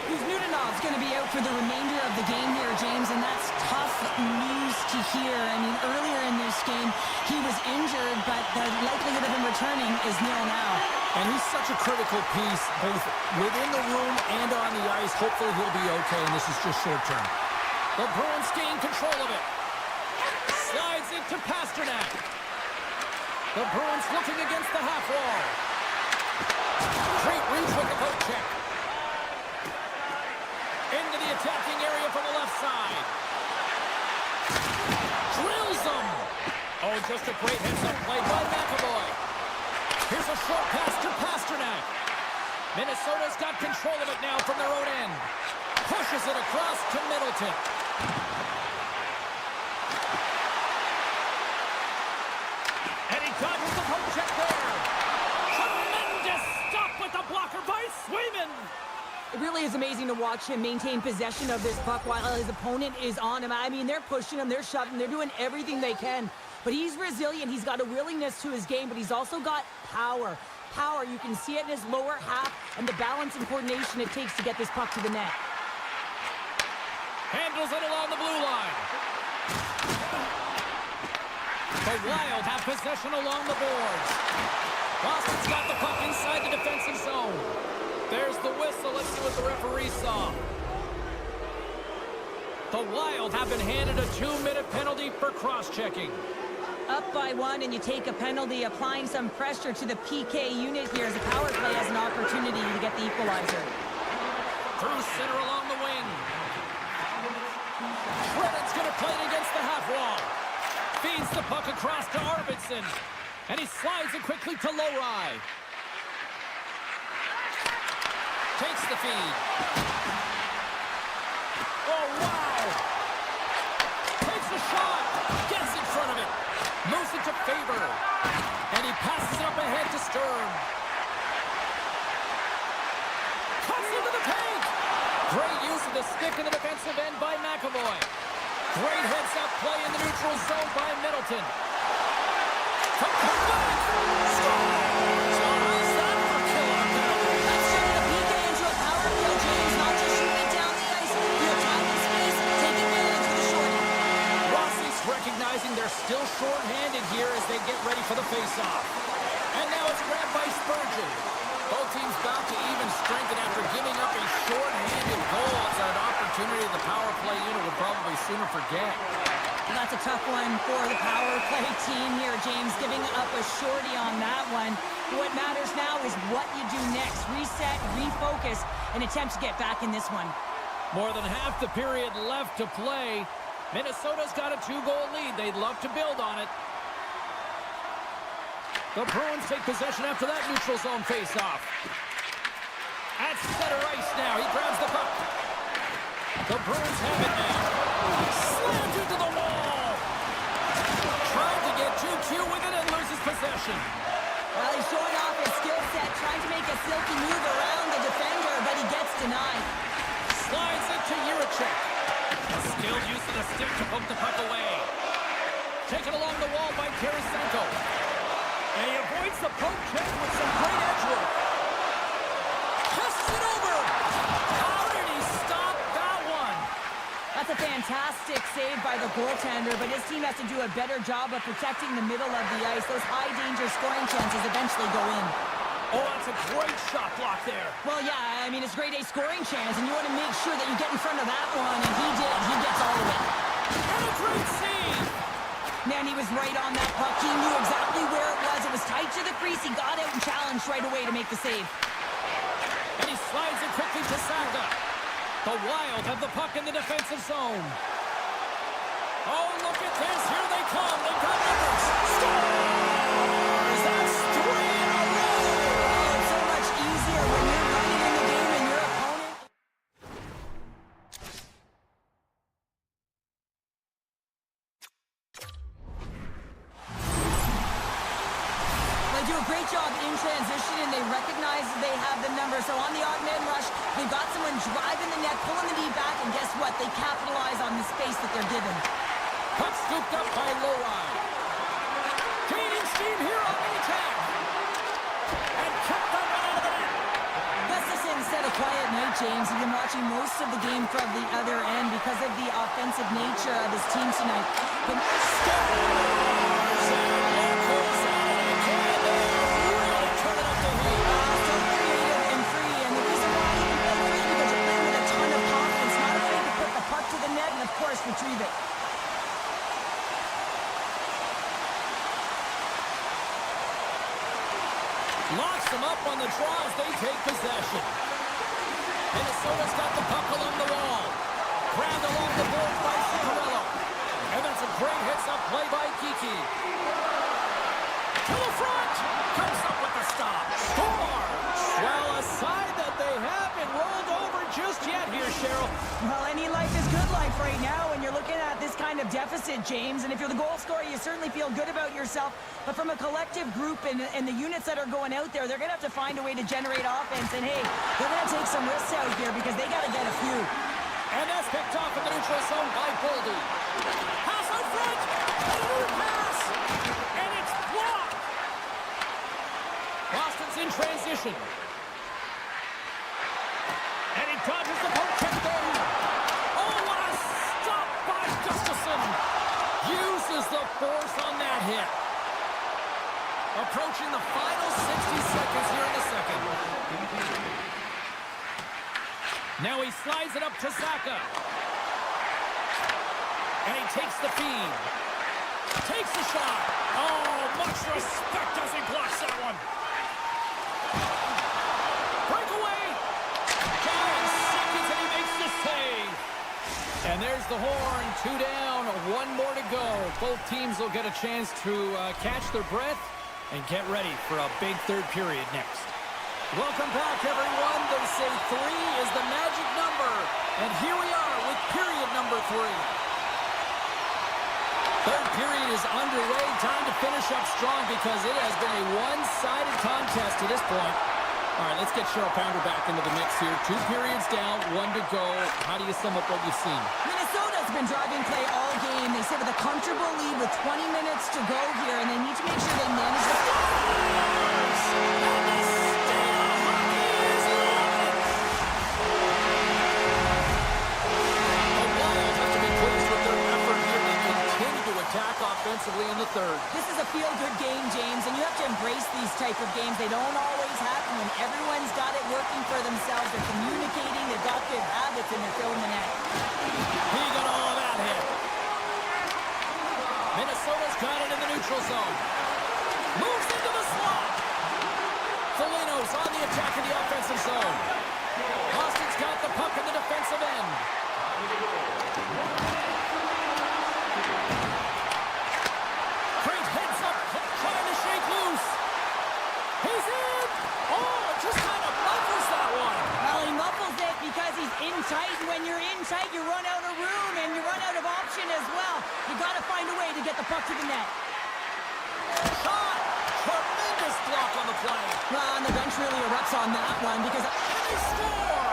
Kuzmininov's going to be out for the remainder of the game here, James, and that's tough news to hear. I mean, earlier in this game, he was injured, but the likelihood of him returning is nil now. And he's such a critical piece, both within the room and on the ice. Hopefully he'll be okay, and this is just short term. The Bruins gain control of it. Slides into Pasternak. The Bruins looking against the half wall. Great reach with the poke check. Into the attacking area from the left side. Drills them. Oh, just a great heads-up play by McAvoy. Here's a short pass to Pasternak. Minnesota's got control of it now from their own end. Pushes it across to Middleton. And he dodges the poke check there. Tremendous stop with the blocker by Swayman. It really is amazing to watch him maintain possession of this puck while his opponent is on him. I mean, they're pushing him, they're shoving, they're doing everything they can. But he's resilient, he's got a willingness to his game, but he's also got power. Power, you can see it in his lower half and the balance and coordination it takes to get this puck to the net. Handles it along the blue line. The Wild have possession along the boards. Boston's got the puck inside the defensive zone. There's the whistle. Let's see what the referee saw. The Wild have been handed a 2-minute penalty for cross-checking. Up by 1 and you take a penalty, applying some pressure to the PK unit here as the power play has an opportunity to get the equalizer. Through center along the wing. Trevin's going to play it against the half wall. Feeds the puck across to Arvidsson. And he slides it quickly to Lowry. Takes the feed. Oh, wow! Takes a shot. Gets in front of it. Moves it to Faber. And he passes it up ahead to Stern. Cuts into the paint. Great use of the stick in the defensive end by McAvoy. Great heads-up play in the neutral zone by Middleton. From Quebec. Scores! How's that for kill out there? That's turning the PK into a power play, James, not just shooting it down the ice. You have time and space, take advantage of the shorty. Rossi's recognizing they're still short-handed here as they get ready for the face-off. And now it's grabbed by Spurgeon. Both teams bound to even strengthen after giving up a short-handed goal. It's an opportunity the power play unit will probably sooner forget. And that's a tough one for the power play team here, James, giving up a shorty on that one. What matters now is what you do next. Reset, refocus, and attempt to get back in this one. More than half the period left to play. Minnesota's got a 2-goal lead. They'd love to build on it. The Bruins take possession after that neutral zone face-off. At center ice now. He grabs the puck. The Bruins have it now. Slammed into the wall. Trying to get too cute with it and loses possession. Well, he's showing off his skill set, trying to make a silky move around the defender, but he gets denied. Slides it to Juracek. A skilled use of the stick to poke the puck away. Taken along the wall by Tarasenko. And he avoids the poke check with some great edge work. Casts it over. How did he stop that one? That's a fantastic save by the goaltender, but his team has to do a better job of protecting the middle of the ice. Those high-danger scoring chances eventually go in. Oh, that's a great shot block there. Well, yeah, I mean, it's grade A scoring chance, and you want to make sure that you get in front of that one, and he did. He gets all of it. And a great save. Man, he was right on that puck. He knew exactly where it was. It was tight to the crease. He got out and challenged right away to make the save. And he slides it quickly to Saka. The Wild have the puck in the defensive zone. Oh, look at this. Here they come. They've got numbers. Scores! That's 3 in a row. It's so much easier when you're running in the game and your opponent do a great job in transition, and they recognize that they have the number. So on the odd man rush, they've got someone driving the net, pulling the knee back, and guess what? They capitalize on the space that they're given. Puck scooped up by Lowry. Gaining steam here on the attack. And kept that one out of the net. That's just instead of quiet night, James. You've been watching most of the game from the other end because of the offensive nature of his team tonight. But retrieve it. Locks them up on the draw as they take possession. Minnesota's got the puck along the wall. Grabbed along the board by Zuccarello. And then some great hits-up play by Kiki. To the front. Comes up with the stop. Score! Well, a side that they haven't rolled over just yet here, Cheryl. Well, any life is good life right now when you're looking at this kind of deficit, James. And if you're the goal scorer, you certainly feel good about yourself. But from a collective group and the units that are going out there, they're going to have to find a way to generate offense. And, hey, they're going to take some risks out here because they got to get a few. And that's picked off in the neutral zone by Boldy. Pass out front. Another pass. And it's blocked. Boston's in transition. And he dodges the poke check there. Oh, what a stop by Gustafsson. Uses the force on that hit. Approaching the final 60 seconds here in the second. Now he slides it up to Saka. And he takes the feed. Takes the shot. Oh, much respect as he blocks that one. Breakaway. 5 seconds and he makes the save. And there's the horn. 2 down, 1 more to go. Both teams will get a chance to catch their breath and get ready for a big third period next. Welcome back, everyone. They say 3 is the magic number. And here we are with period number 3. Third period is underway. Time to finish up strong because it has been a one-sided contest to this point. All right, let's get Cheryl Pounder back into the mix here. 2 periods down, 1 to go. How do you sum up what you've seen? Minnesota's been driving play all game. They sit with a comfortable lead with 20 minutes to go here, and they need to make sure they manage the... Attack offensively in the third. This is a feel-good game, James, and you have to embrace these type of games. They don't always happen when everyone's got it working for themselves. They're communicating, they've got good habits, and they're filling the net. He got all of that hit. Minnesota's got it in the neutral zone. Moves into the slot. Foligno's on the attack in the offensive zone. Boston's got the puck in the defensive end. He's in! Oh, just kind of muffles that one. Well, he muffles it because he's in tight, and when you're in tight, you run out of room, and you run out of option as well. You got to find a way to get the puck to the net. Shot! Tremendous block on the play. Well, and the bench really erupts on that one because... And they score!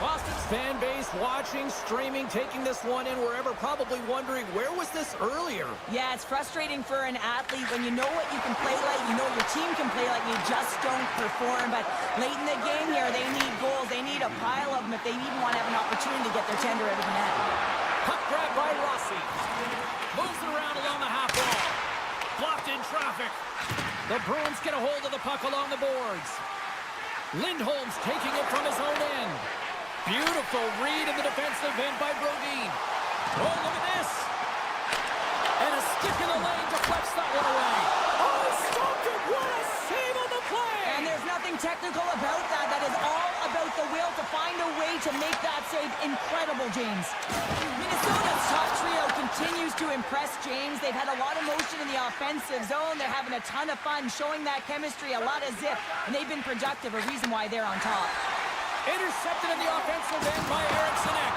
Boston's fan base watching, streaming, taking this one in wherever, probably wondering, where was this earlier? Yeah, it's frustrating for an athlete when you know what you can play like, you know what your team can play like, you just don't perform. But late in the game here, they need goals. They need a pile of them if they even want to have an opportunity to get their tender out of the net. Puck grab by Rossi. Moves it around along the half wall. Blocked in traffic. The Bruins get a hold of the puck along the boards. Lindholm's taking it from his own end. Beautiful read in the defensive end by Brodin. Oh, look at this. And a stick in the lane deflects that one away. Oh, he stopped it. What a save on the play. And there's nothing technical about that. That is all about the will to find a way to make that save incredible, James. Minnesota's top trio continues to impress, James. They've had a lot of motion in the offensive zone. They're having a ton of fun, showing that chemistry, a lot of zip, and they've been productive, a reason why they're on top. Intercepted in the offensive end by Eriksson Ek.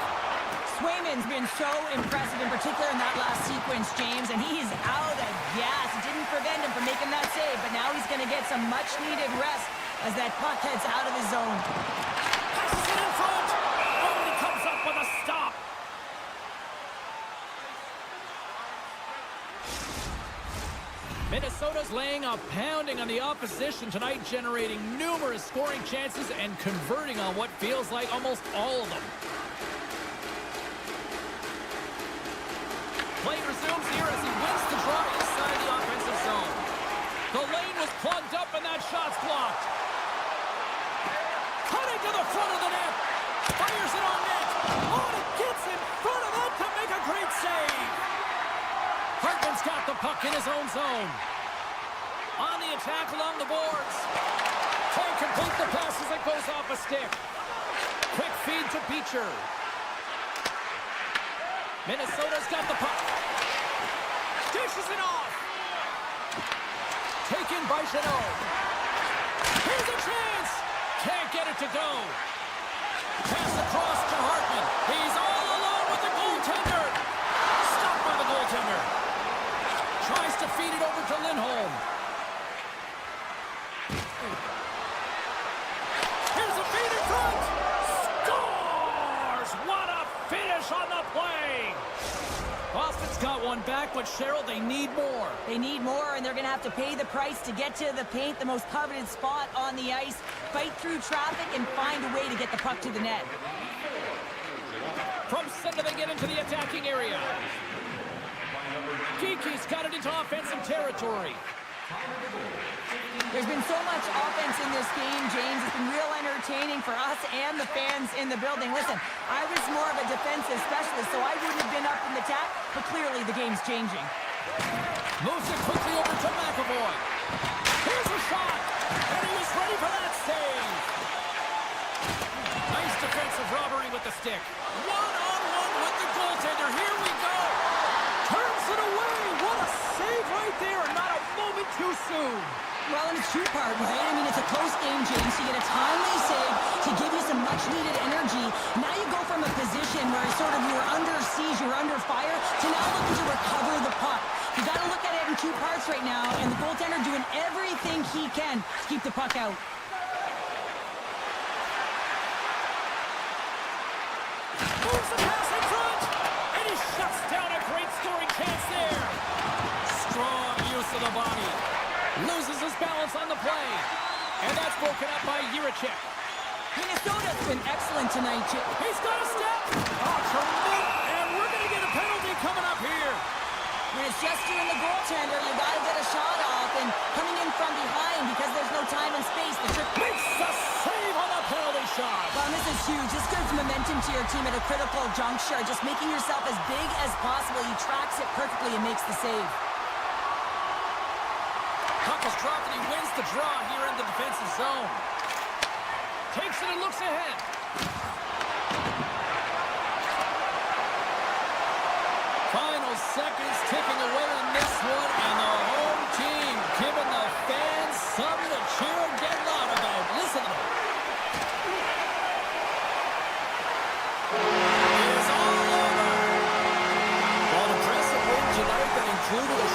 Swayman's been so impressive, in particular in that last sequence, James, and he's out of gas. It didn't prevent him from making that save, but now he's going to get some much-needed rest as that puck heads out of his zone. Passes it in front. Oh, and he comes up with a stop. Minnesota's laying a pounding on the opposition tonight, generating numerous scoring chances and converting on what feels like almost all of them. Play resumes here as he wins the draw inside the offensive zone. The lane was plugged up and that shot's blocked. Cutting to the front of the net. Fires it on net. Oh, and it gets in front of that to make a great save. Hartman's got the puck in his own zone. On the attack along the boards. Can't complete the pass as it goes off a stick. Quick feed to Beecher. Minnesota's got the puck. Dishes it off. Taken by Chanot. Here's a chance. Can't get it to go. Pass across to Hartman. He's all alone with the goaltender. Stopped by the goaltender. Tries to feed it over to Lindholm. Here's a feed in front. Scores! What a finish on the play. Boston's got one back, but Cheryl, they need more. They need more, and they're going to have to pay the price to get to the paint, the most coveted spot on the ice, fight through traffic, and find a way to get the puck to the net. From center, they get into the attacking area. Kiki's got it into offensive territory. There's been so much offense in this game, James. It's been real entertaining for us and the fans in the building. Listen, I was more of a defensive specialist, so I wouldn't have been up in the attack, but clearly the game's changing. Moves it quickly over to McAvoy. Here's a shot, and he was ready for that save. Nice defensive robbery with the stick. One-on-one with the goaltender. Here we go. Turns it away. What a save right there, and not a moment too soon. Well, and it's two-part, right? I mean, it's a close game, James. You get a timely save to give you some much-needed energy. Now you go from a position where sort of you're under siege, you're under fire, to now looking to recover the puck. You got to look at it in two parts right now, and the goaltender doing everything he can to keep the puck out. Moves the pass in front, and he shuts down a great scoring chance there. Strong use of the body. Loses his balance on the play. And that's broken up by Jiricek. Minnesota's been excellent tonight, Chip. He's got a step. Oh, tremendous. And we're going to get a penalty coming up here. When it's just you and the goaltender, you got to get a shot off, and coming in from behind because there's no time and space. The trick Makes the save on the penalty shot. Well, this is huge. This gives momentum to your team at a critical juncture. Just making yourself as big as possible. He tracks it perfectly and makes the save. Puck is dropped and he wins the draw here in the defensive zone. Takes it and looks ahead. Final seconds ticking away on this one, and the home team giving the fans something to cheer and get loud about. Listen to them. It is all over. An impressive win tonight that included a